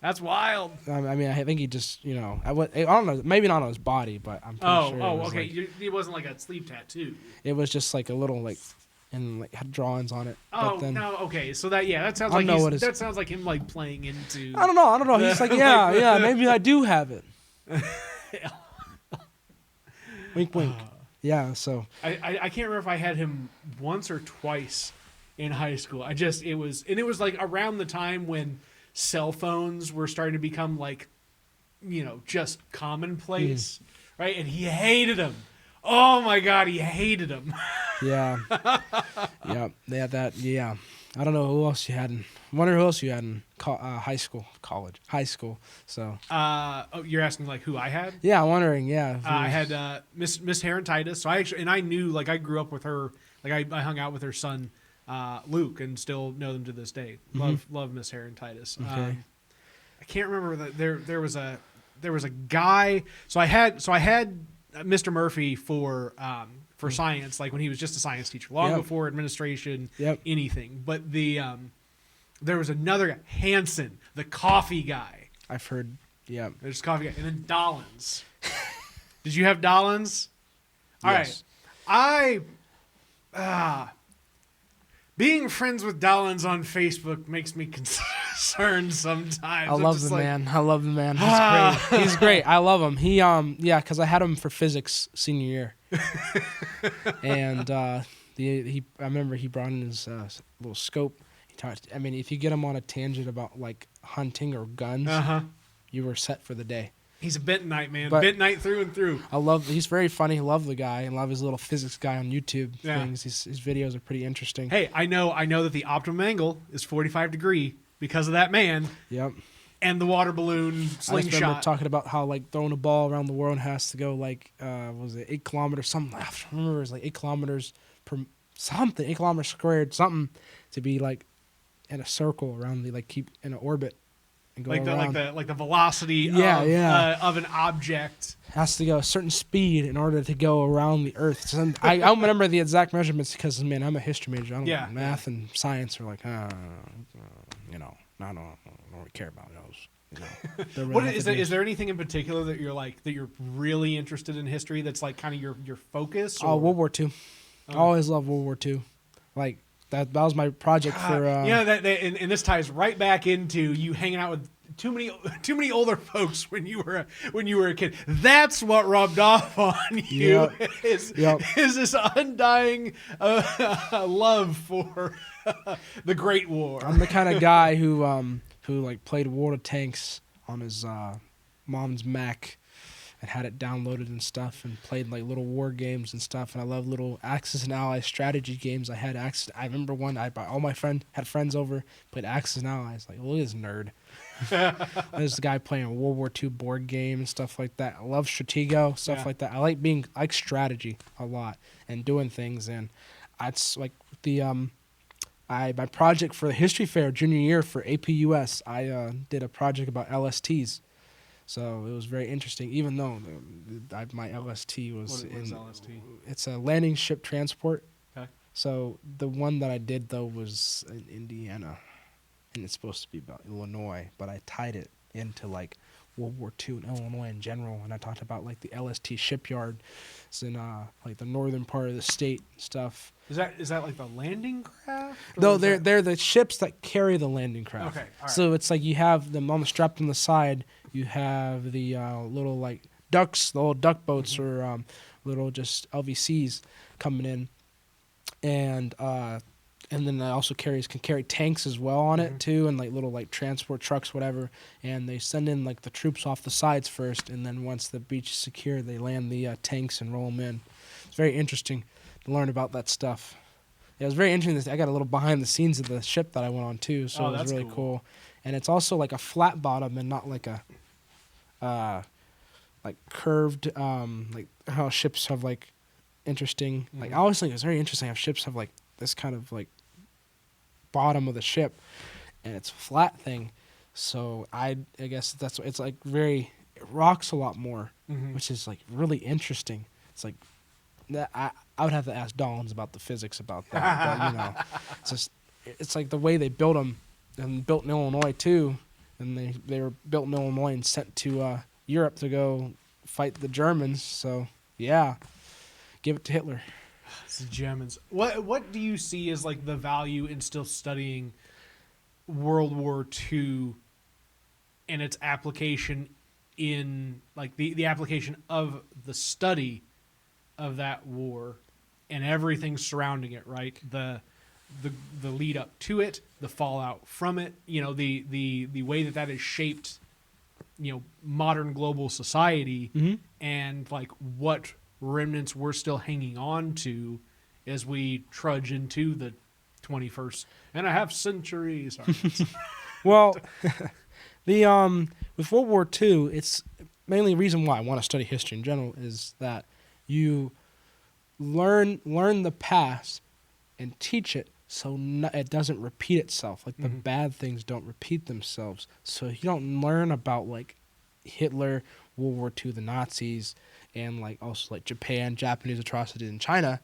That's wild. I mean, I think he just, I don't know, maybe not on his body, but I'm pretty sure. Oh, okay. Like, it wasn't like a sleeve tattoo. It was just like a little, like, and like had drawings on it. Oh, but then, no, okay. So that sounds like that sounds like him, like, playing into. I don't know. He's like, yeah, maybe I do have it. Wink, wink. Yeah. So I can't remember if I had him once or twice in high school. It was like around the time when cell phones were starting to become, like, just commonplace, right? And he hated them. Oh my God, he hated them. Yeah. Yeah, they had that. Yeah. I don't know who else you had in. I wonder who else you had in high school. So. You're asking, like, who I had? Yeah, I'm wondering. Yeah. I had Miss Heron Titus. So I knew, like, I grew up with her. Like, I hung out with her son, Luke, and still know them to this day. Love Miss Heron Titus. Okay. I can't remember that there was a guy. So I had Mr. Murphy for science, like when he was just a science teacher, long before administration, anything. But there was another guy, Hanson, the coffee guy. I've heard. Yeah. There's coffee guy, and then Dollins. Did you have Dollins? All yes. right. Being friends with Dollins on Facebook makes me concerned sometimes. I love the man. He's great. He's great. I love him. He because I had him for physics senior year, and I remember he brought in his little scope. He talked. I mean, if you get him on a tangent about, like, hunting or guns, you were set for the day. He's a Bentonite, man. Bentonite through and through. He's very funny. I love the guy. I love his little physics guy on YouTube things. His videos are pretty interesting. Hey, I know that the optimum angle is 45 degree because of that man. Yep. And the water balloon slingshot. I just remember talking about how, like, throwing a ball around the world has to go, like, was it 8 kilometers? Something. I don't remember. It was like 8 kilometers per something. 8 kilometers squared. Something to be, like, in a circle around the, like, keep in an orbit. And go around. Like the velocity of an object has to go a certain speed in order to go around the Earth. So I don't remember the exact measurements because, man, I'm a history major. I don't know. Math and science are like, I don't really care about those. What is there anything in particular that you're really interested in history that's, like, kind of your focus? Or? World War II. I always loved World War II. Like. That was my project for. And this ties right back into you hanging out with too many older folks when you were a kid. That's what rubbed off on you. Is this undying love for the Great War? I'm the kind of guy who like played World of Tanks on his mom's Mac. And had it downloaded and stuff, and played, like, little war games and stuff. And I love little Axis and Allies strategy games. I remember one. All my had friends over, played Axis and Allies. Like, look at this nerd. There's a guy playing a World War II board game and stuff like that. I love Stratego, stuff like that. I like strategy a lot and doing things. And it's like my project for the history fair junior year for APUS. I did a project about LSTs. So it was very interesting, even though my LST was What is LST? It's a landing ship transport. Okay. So the one that I did, though, was in Indiana, and it's supposed to be about Illinois, but I tied it into, like, World War II and Illinois in general, and I talked about, like, the LST shipyard. It's in, like, the northern part of the state and stuff. Is that like the landing craft? No, they're the ships that carry the landing craft. Okay, all right. So it's like you have them on the strapped on the side. You have the little, like, ducks, the old duck boats, or little just LVCs coming in, and and then it also can carry tanks as well on it too, and like little like transport trucks, whatever. And they send in like the troops off the sides first, and then once the beach is secure, they land the tanks and roll them in. It's very interesting to learn about that stuff. Yeah, it was very interesting. I got a little behind the scenes of the ship that I went on too, so it was really cool. And it's also like a flat bottom and not like a like curved, like how ships have like interesting. Like I always think it's very interesting how ships have like this kind of like bottom of the ship, and it's a flat thing. So I guess that's it's like it rocks a lot more, which is like really interesting. It's like that I would have to ask Dollins about the physics about that, but you know, it's like the way they built them, and built in Illinois too, and they were built in Illinois and sent to Europe to go fight the Germans. So yeah, give it to Hitler. It's the Germans. What do you see as like the value in still studying World War II and its application in like the application of the study of that war and everything surrounding it, right? The lead up to it, the fallout from it, you know, the way that has shaped, you know, modern global society, and like what remnants we're still hanging on to as we trudge into the 21st and a half century. Sorry. Well, the with World War II, it's mainly the reason why I want to study history in general is that you learn the past and teach it so it doesn't repeat itself. Like the bad things don't repeat themselves. So if you don't learn about like Hitler, World War II, the Nazis, and like also like Japanese atrocities in China,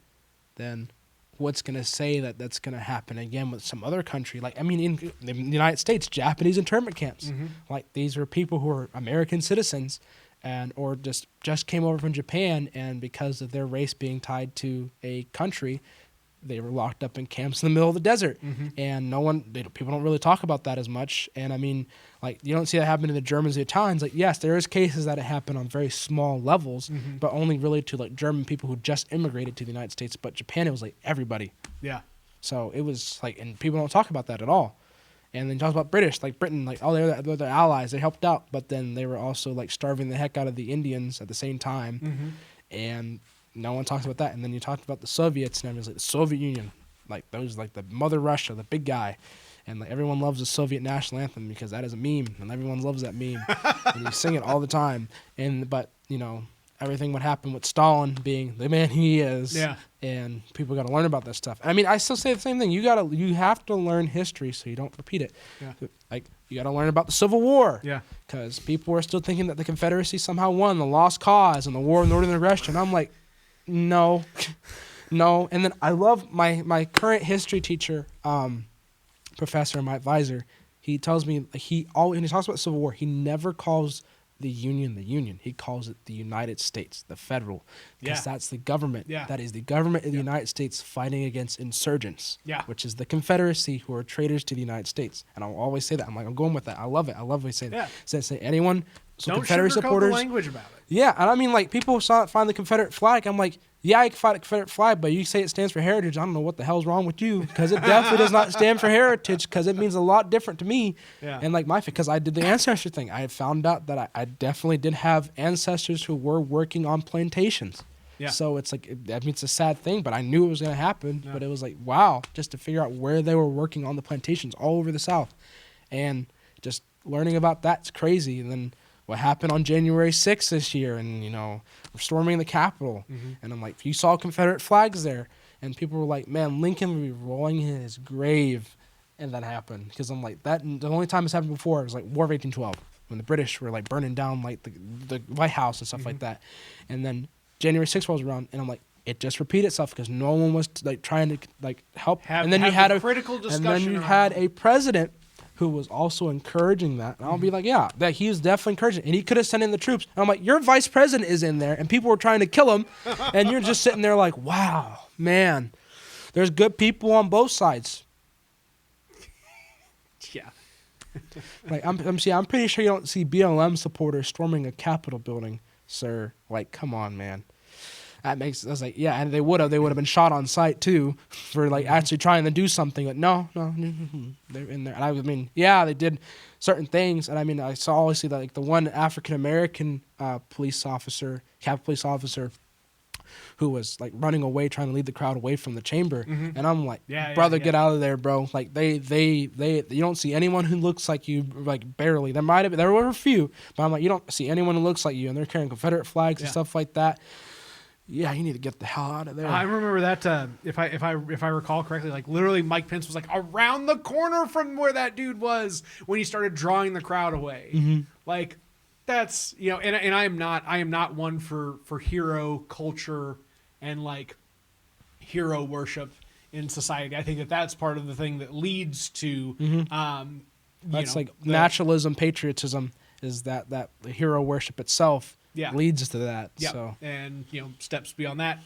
then what's going to say that that's going to happen again with some other country? Like, I mean, in the United States, Japanese internment camps. Like these are people who are American citizens and or just came over from Japan, and because of their race being tied to a country, they were locked up in camps in the middle of the desert. And people don't really talk about that as much. And I mean, like, you don't see that happen to the Germans, the Italians. Like, yes, there is cases that it happened on very small levels, but only really to like German people who just immigrated to the United States. But Japan, it was like everybody. Yeah. So it was like, and people don't talk about that at all. And then talk about British, like Britain, like, oh, they're their allies, they helped out, but then they were also like starving the heck out of the Indians at the same time. And no one talks about that. And then you talked about the Soviets, and everyone's like the Soviet Union, like those, like the Mother Russia, the big guy. And like everyone loves the Soviet national anthem because that is a meme, and everyone loves that meme. And you sing it all the time. But you know, everything would happen with Stalin being the man he is. Yeah. And people got to learn about that stuff. I mean, I still say the same thing. You have to learn history so you don't repeat it. Yeah. Like you got to learn about the Civil War. Yeah. Because people are still thinking that the Confederacy somehow won the lost cause and the war of northern aggression. I'm like, no. And then I love my current history teacher, professor, my advisor. He tells me when he talks about the Civil War, he never calls the Union. He calls it the United States, the federal, because that's the government. Yeah. That is the government of the United States fighting against insurgents, which is the Confederacy, who are traitors to the United States. And I'll always say that. I'm going with that. I love it. I love when we say that. Say anyone. So don't Confederate supporters. The language about it. Yeah, and I mean, like, people find the Confederate flag. I'm like, yeah, I can find the Confederate flag, but you say it stands for heritage. I don't know what the hell's wrong with you, because it definitely does not stand for heritage, because it means a lot different to me. Yeah. And like because I did the ancestry thing, I found out that I definitely did have ancestors who were working on plantations. Yeah. So it's like, I mean, it's a sad thing, but I knew it was going to happen. Yeah. But it was like, wow, just to figure out where they were working on the plantations all over the South, and just learning about that's crazy. And then what happened on January 6th this year, and, you know, storming the Capitol. And I'm like, you saw Confederate flags there. And people were like, man, Lincoln would be rolling in his grave. And that happened. Because I'm like, the only time it's happened before was like War of 1812, when the British were like burning down like the White House and stuff like that. And then January 6th rolls around, and I'm like, it just repeated itself, because no one was like trying to like help. And then you had a critical discussion. And then you had a president who was also encouraging that. And I'll be like, yeah, that he was definitely encouraging it. And he could have sent in the troops. And I'm like, your vice president is in there, and people were trying to kill him. And you're just sitting there like, wow, man, there's good people on both sides. Yeah. Like, I'm pretty sure you don't see BLM supporters storming a Capitol building, sir. Like, come on, man. I was like, yeah, and they would have been shot on sight too for like actually trying to do something. Like, no, they're in there. And I mean, yeah, they did certain things, and I mean, I saw obviously that like the one African American Capitol police officer, who was like running away, trying to lead the crowd away from the chamber, and I'm like, brother, get out of there, bro. Like they you don't see anyone who looks like you, like barely. There were a few, but I'm like, you don't see anyone who looks like you, and they're carrying Confederate flags and stuff like that. Yeah, you need to get the hell out of there. I remember that if I recall correctly, like literally Mike Pence was like around the corner from where that dude was when he started drawing the crowd away. Like that's, you know, and I am not one for hero culture and like hero worship in society. I think that that's part of the thing that leads to that's like nationalism, patriotism is that the hero worship itself. Leads to that. So, and you know, steps beyond that,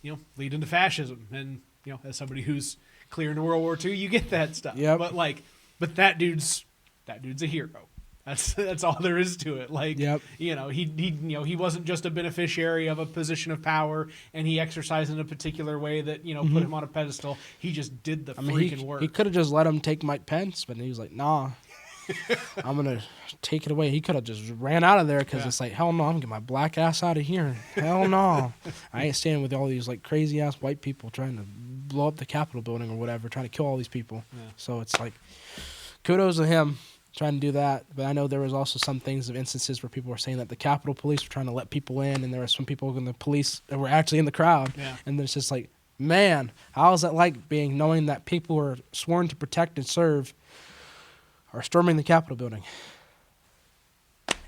you know, lead into fascism. And you know, as somebody who's clear into World War II, you get that stuff. But that dude's a hero. That's all there is to it. Like, you know, he wasn't just a beneficiary of a position of power, and he exercised in a particular way that, you know, put him on a pedestal. He just did the freaking work. He could have just let him take Mike Pence, but he was like, nah. I'm gonna take it away. He could have just ran out of there because it's like, hell no, I'm gonna get my black ass out of here. Hell no, I ain't standing with all these like crazy ass white people trying to blow up the Capitol building or whatever, trying to kill all these people. So it's like, kudos to him trying to do that. But I know there was also some instances where people were saying that the Capitol Police were trying to let people in, and there were some people in the police that were actually in the crowd. And it's just like, man, how is that like knowing that people were sworn to protect and serve are storming the Capitol building?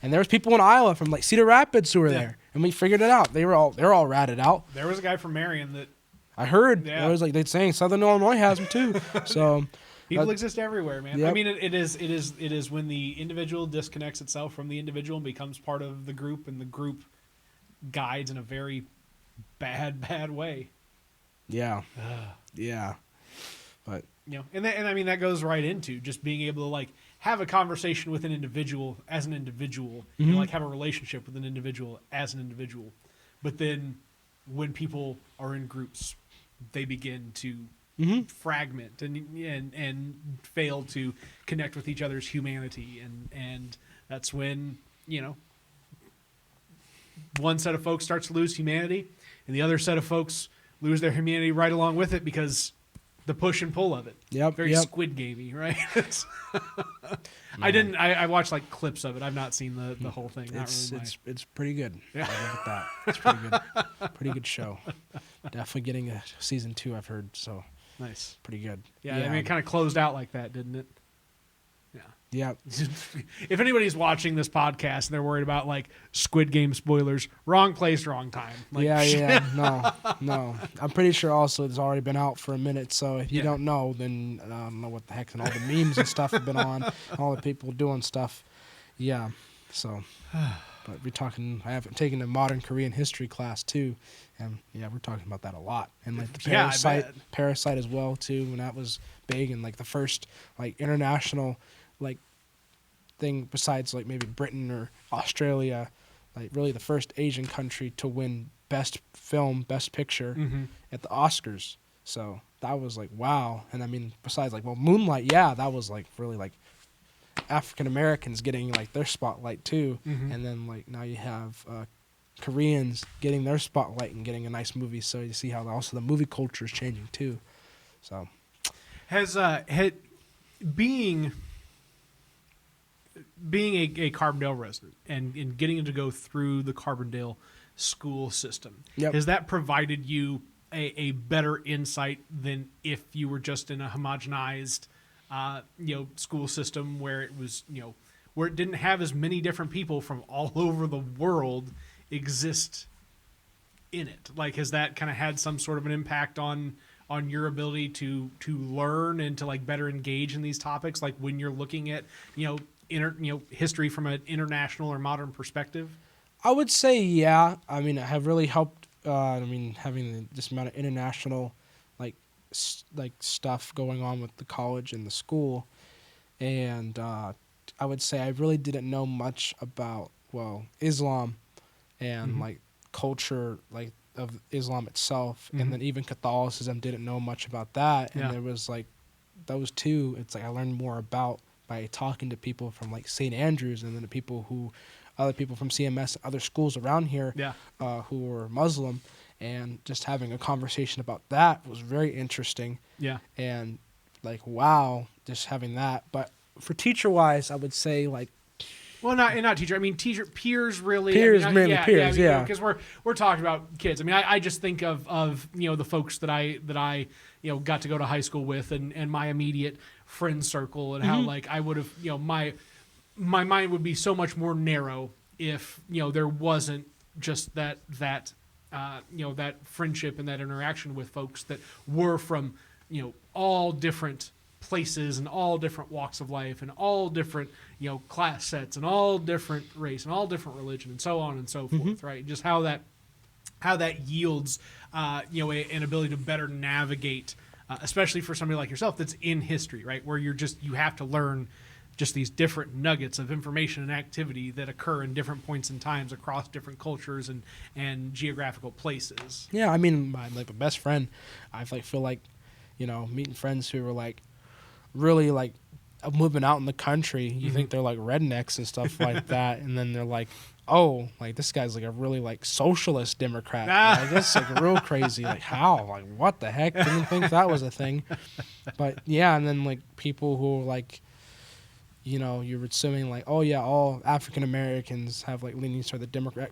And there was people in Iowa from like Cedar Rapids who were there, and we figured it out. They're all ratted out. There was a guy from Marion that I heard. It was like they're saying Southern Illinois has them too. So people exist everywhere, man. I mean, it is when the individual disconnects itself from the individual and becomes part of the group, and the group guides in a very bad way. Yeah. But you know, and I mean that goes right into just being able to like have a conversation with an individual as an individual, and like have a relationship with an individual as an individual. But then when people are in groups, they begin to fragment and fail to connect with each other's humanity, and that's when, you know, one set of folks starts to lose humanity, and the other set of folks lose their humanity right along with it because the push and pull of it. Very Squid Gamey, right? I watched like clips of it. I've not seen the whole thing. It's pretty good. Yeah. I'll look at that. It's pretty good. Pretty good show. Definitely getting a season 2, I've heard. So nice. Pretty good. Yeah. I mean, it kind of closed out like that, didn't it? Yeah. If anybody's watching this podcast and they're worried about like Squid Game spoilers, wrong place, wrong time. Like, No. I'm pretty sure also it's already been out for a minute. So if you don't know, then I don't know what the heck, and all the memes and stuff have been on, all the people doing stuff. Yeah. So, but I haven't taken a modern Korean history class too, and we're talking about that a lot. And like the Parasite as well too, when that was big, and like the first like international like thing besides like maybe Britain or Australia, like really the first Asian country to win best film, best picture at the Oscars. So that was like, wow. And I mean, besides like, well, Moonlight, that was like really like African Americans getting like their spotlight too. And then like now you have Koreans getting their spotlight and getting a nice movie. So you see how also the movie culture is changing too. So being a Carbondale resident and getting to go through the Carbondale school system, has that provided you a better insight than if you were just in a homogenized, school system where it was, where it didn't have as many different people from all over the world exist in it? Like, has that kind of had some sort of an impact on your ability to learn and to like better engage in these topics? Like when you're looking at, history from an international or modern perspective? I would say, yeah. I mean, it have really helped. Having this amount of international, like stuff going on with the college and the school, and I would say I really didn't know much about Islam and like culture, like of Islam itself, and then even Catholicism, didn't know much about that. And there was like those two. It's like I learned more about by talking to people from like St. Andrews, and then other people from CMS, other schools around here, who were Muslim, and just having a conversation about that was very interesting. Yeah. And like, wow, just having that. But for teacher wise, I would say like, well, not teacher. I mean, peers really. Peers, I mean, mainly peers, because we're talking about kids. I mean, I just think of the folks that I got to go to high school with, and my immediate friend circle, and how like I would have my mind would be so much more narrow if there wasn't just that friendship and that interaction with folks that were from all different places and all different walks of life and all different class sets and all different race and all different religion and so on and so forth, right? Just how that yields an ability to better navigate, especially for somebody like yourself that's in history, right? Where you have to learn just these different nuggets of information and activity that occur in different points in times across different cultures and geographical places. Yeah, I mean, my best friend, I feel like meeting friends who were like really like moving out in the country. You think they're like rednecks and stuff like that, and then they're like, oh, like this guy's like a really like socialist Democrat. Like, that's like real crazy. Like how? Like what the heck? Didn't think that was a thing. But yeah, and then like people who like, you're assuming like, oh yeah, all African Americans have like leanings toward the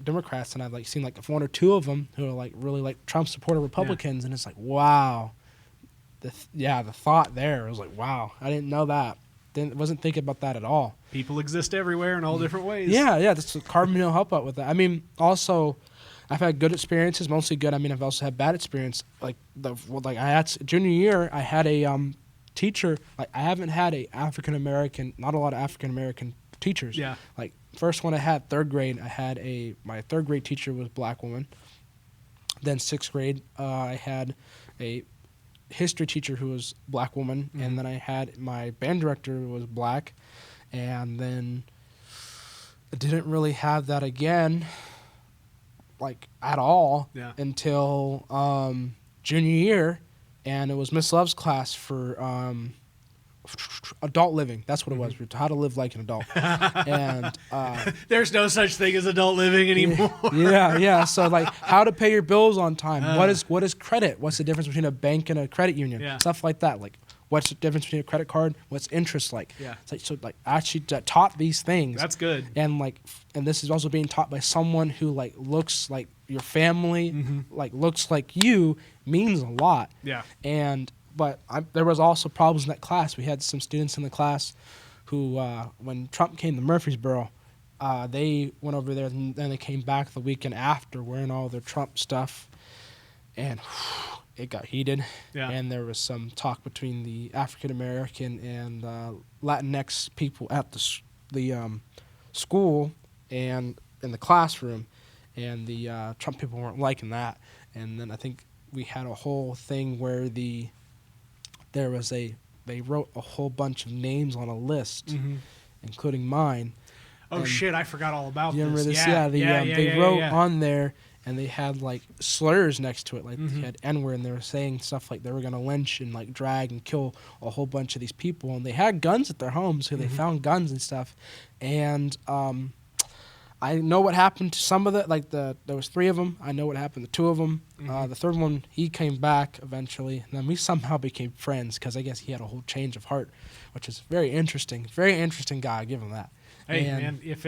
Democrats, and I've like seen like one or two of them who are like really like Trump supporter Republicans, and it's like wow. The thought there was like, wow, I didn't know that. Wasn't thinking about that at all. People exist everywhere in all different ways. Yeah, that's what Carbondale help out with that. I mean, also, I've had good experiences, mostly good. I mean, I've also had bad experience. Like I had junior year, I had a teacher. Like I haven't had not a lot of African American teachers. Yeah. Like first one I had, third grade, my third grade teacher was a black woman. Then sixth grade, I had a history teacher who was a black woman, and then I had my band director who was black, and then I didn't really have that again, like at all, until junior year, and it was Miss Love's class for adult living. That's what it was. How to live like an adult. And there's no such thing as adult living anymore. Yeah. So like how to pay your bills on time. What is credit? What's the difference between a bank and a credit union? Yeah. Stuff like that. Like what's the difference between a credit card? What's interest like? Yeah. So actually taught these things. That's good. And this is also being taught by someone who like looks like your family, like looks like you, means a lot. Yeah. But there was also problems in that class. We had some students in the class who, when Trump came to Murfreesboro, they went over there, and then they came back the weekend after wearing all their Trump stuff, and it got heated. Yeah. And there was some talk between the African American and Latinx people at the school and in the classroom, and the Trump people weren't liking that. And then I think we had a whole thing where they wrote a whole bunch of names on a list, including mine. Oh, and shit, I forgot all about this. You remember this? Yeah, they wrote on there, and they had like slurs next to it. Like they had N-word, and they were saying stuff like they were going to lynch and like drag and kill a whole bunch of these people. And they had guns at their homes, so they found guns and stuff. And I know what happened to some of there was three of them. I know what happened to two of them. The third one, he came back eventually, and then we somehow became friends because I guess he had a whole change of heart, which is very interesting. Very interesting guy. I give him that. Hey, man, if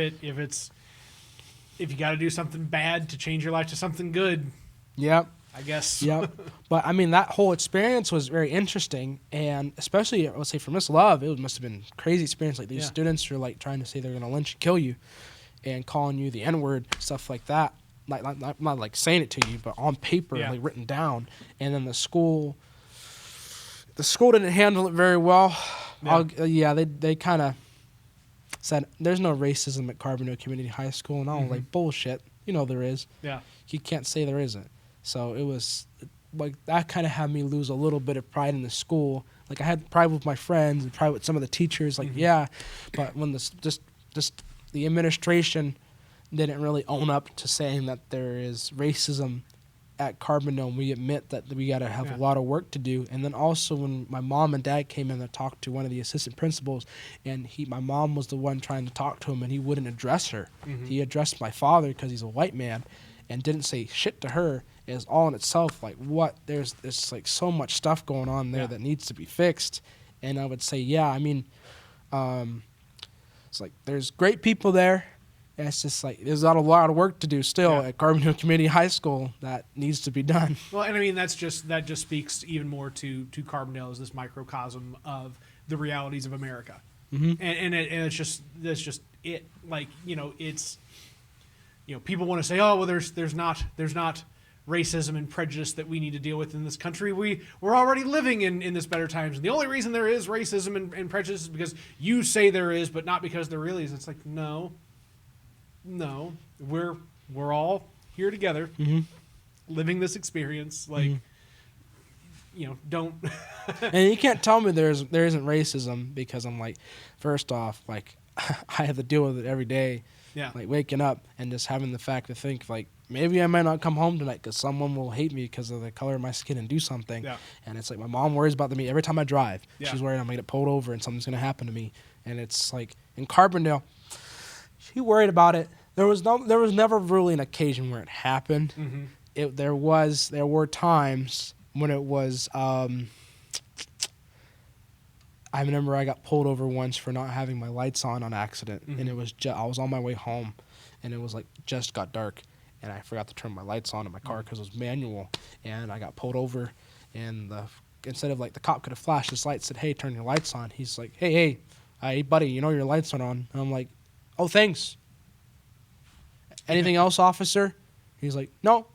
you got to do something bad to change your life to something good, yep, I guess. Yep. But I mean, that whole experience was very interesting, and especially I would say for Miss Love, it must have been a crazy experience. Like these students are like trying to say they're going to lynch and kill you, and calling you the N-word, stuff like that. Like not like saying it to you, but on paper, like written down. And then the school didn't handle it very well. They kind of said there's no racism at Carbondale Community High School, and I was like, bullshit. There is. Yeah. You can't say there isn't. So it was like that kind of had me lose a little bit of pride in the school. Like I had pride with my friends and pride with some of the teachers. Like but when the administration didn't really own up to saying that there is racism at Carbondale, we admit that we got to have Yeah. a lot of work to do. And then also when my mom and dad came in to talk to one of the assistant principals, and my mom was the one trying to talk to him, and he wouldn't address her. Mhm. He addressed my father because he's a white man, and didn't say shit to her. Is all in itself like what there's like so much stuff going on there Yeah. that needs to be fixed. And I would say, yeah, I mean, it's like there's great people there. And it's just like there's not a lot of work to do still Yeah. at Carbondale Community High School that needs to be done. Well, and I mean that just speaks even more to Carbondale as this microcosm of the realities of America, and it's just that's just it. Like it's people want to say, oh well, there's not racism and prejudice that we need to deal with in this country. We're already living in this better times, and the only reason there is racism and prejudice is because you say there is, but not because there really is. It's like no, we're all here together, living this experience. Like, don't. And you can't tell me there isn't racism because I'm like, first off, like I have to deal with it every day. Yeah. Like waking up and just having the fact to think like maybe I might not come home tonight because someone will hate me because of the color of my skin and do something. Yeah. And it's like my mom worries about me every time I drive. Yeah. She's worried I'm gonna get pulled over and something's gonna happen to me. And it's like in Carbondale, she worried about it. There was never really an occasion where it happened. Mm-hmm. There were times when it was. I remember I got pulled over once for not having my lights on accident, and it was I was on my way home, and it was like just got dark, and I forgot to turn my lights on in my car because it was manual, and I got pulled over, and instead of like the cop could have flashed his light, said, "Hey, turn your lights on." He's like, "Hey, buddy, your lights aren't on." And I'm like, "Oh, thanks." Anything else, officer? He's like, "No,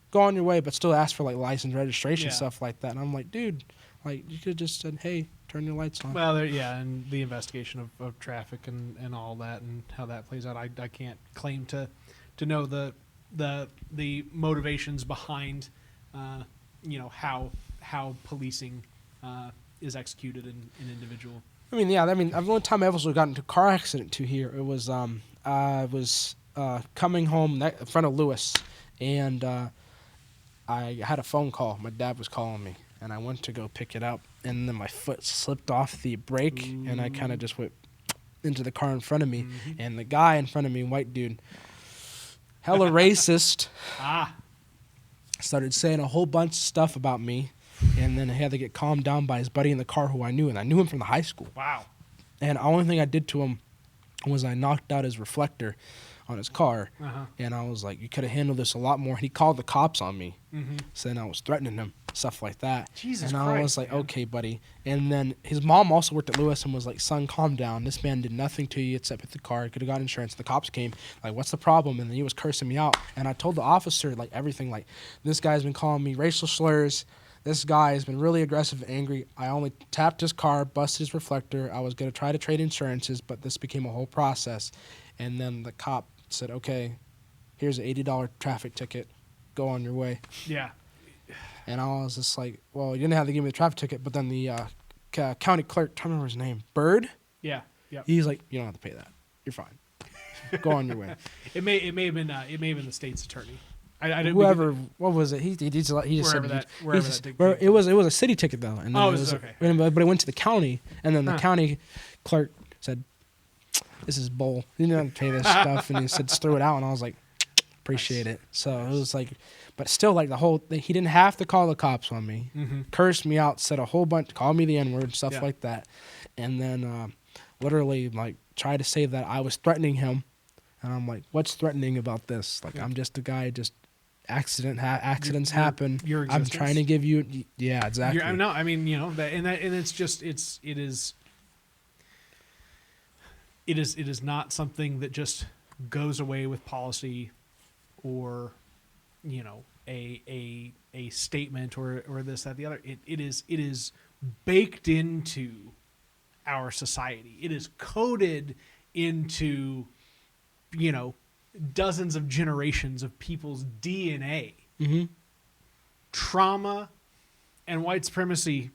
go on your way," but still ask for like license, registration, stuff like that. And I'm like, "Dude, like you could have just said, hey, turn your lights on." Well, and the investigation of traffic and all that and how that plays out. I can't claim to know the motivations behind, how policing is executed in an individual. I mean, yeah. The only time I ever got into a car accident to here, it was I was coming home in front of Lewis, and I had a phone call. My dad was calling me, and I went to go pick it up, and then my foot slipped off the brake, and I kind of just went into the car in front of me, and the guy in front of me, white dude, hella racist, started saying a whole bunch of stuff about me, and then I had to get calmed down by his buddy in the car who I knew, and I knew him from the high school. Wow. And the only thing I did to him was I knocked out his reflector on his car, and I was like, "You could have handled this a lot more." And he called the cops on me, saying I was threatening him, stuff like that. Jesus and Christ, I was like, man. "Okay, buddy." And then his mom also worked at Lewis and was like, "Son, calm down. This man did nothing to you except hit the car. He could have got insurance." The cops came, like, "What's the problem?" And then he was cursing me out, and I told the officer like everything, like, "This guy's been calling me racial slurs. This guy has been really aggressive and angry. I only tapped his car, busted his reflector. I was going to try to trade insurances, but this became a whole process." And then the cop said, "Okay, here's an $80 traffic ticket. Go on your way." Yeah. And I was just like, well, you didn't have to give me the traffic ticket. But then the county clerk, I don't remember his name, Bird? Yeah. Yeah. He's like, "You don't have to pay that. You're fine. Go on your way." It may have been the state's attorney. I didn't. Whoever, what was it? He just Wherever said that it was a city ticket though, and then Oh, it it was okay. But it went to the county, and then the county clerk said, "This is bull. You don't have to pay this stuff," and he said, "Just throw it out." And I was like, "Appreciate it." So it was like, but still, like the whole thing, he didn't have to call the cops on me, cursed me out, said a whole bunch, called me the N-word, stuff like that, and then literally like tried to say that I was threatening him, and I'm like, "What's threatening about this? Like I'm just a guy, just accidents happen. Your I'm existence. trying to give you, yeah, exactly." No, I mean, and it's just it is not something that just goes away with policy or a statement or this, that, the other. It is baked into our society. It is coded into dozens of generations of people's DNA. Trauma and white supremacy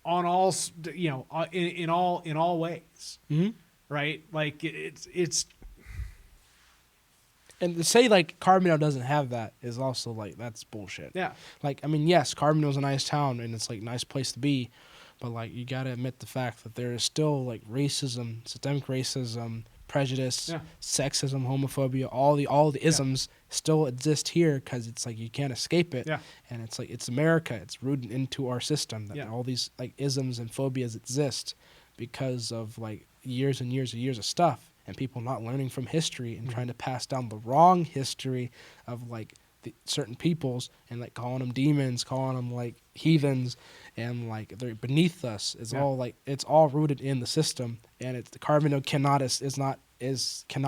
on all in all ways. Right? Like it's And to say like Carbondale doesn't have that is also like that's bullshit. Yeah. Like I mean, yes, Carbondale's a nice town and it's like a nice place to be, but like you gotta admit the fact that there is still like racism, systemic racism, prejudice, sexism, homophobia, all the isms still exist here because it's like you can't escape it. Yeah. And it's like it's America. It's rooted into our system that all these like isms and phobias exist because of like years and years and years of stuff and people not learning from history and trying to pass down the wrong history of like the certain peoples and like calling them demons, calling them like heathens, and like they're beneath us. It's all like it's all rooted in the system, and it's the Carbondale cannot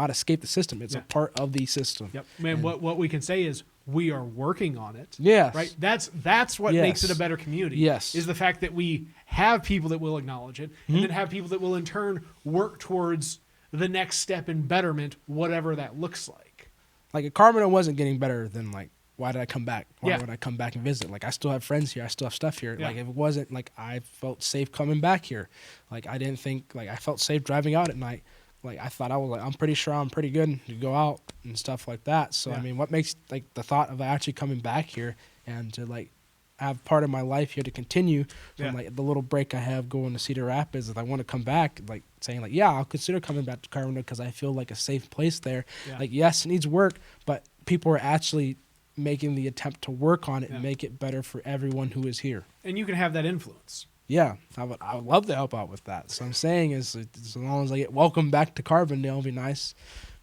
escape the system. It's a part of the system. Yep, man. What we can say is we are working on it. Yes, right. That's what makes it a better community. Yes, is the fact that we have people that will acknowledge it, and then have people that will in turn work towards the next step in betterment, whatever that looks like. Like if Carbondale wasn't getting better, then like why did I come back? Why would I come back and visit? Like I still have friends here. I still have stuff here. Like if it wasn't like I felt safe coming back here. Like I didn't think like I felt safe driving out at night. Like I thought I was like I'm pretty sure I'm pretty good to go out and stuff like that. So I mean, what makes like the thought of actually coming back here and to like have part of my life here to continue from like the little break I have going to Cedar Rapids. If I want to come back, like saying like I'll consider coming back to Carbondale because I feel like a safe place there. Like yes, it needs work, but people are actually making the attempt to work on it and make it better for everyone who is here. And you can have that influence. Yeah, I would love to help out with that. So I'm saying is as long as I get welcome back to Carbondale, it'll be nice.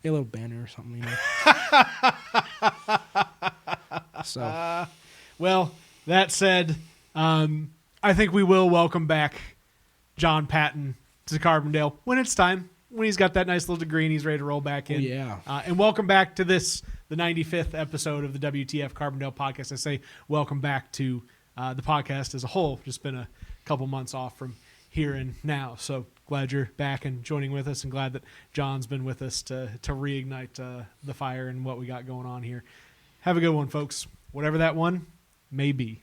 Maybe a little banner or something, you know. So, well, that said, I think we will welcome back John Patton to Carbondale when it's time, when he's got that nice little degree and he's ready to roll back in. Oh, yeah. And welcome back to the 95th episode of the WTF Carbondale podcast. I say welcome back to the podcast as a whole. Just been a couple months off from here and now. So glad you're back and joining with us, and glad that John's been with us to reignite the fire and what we got going on here. Have a good one, folks. Whatever that one may be.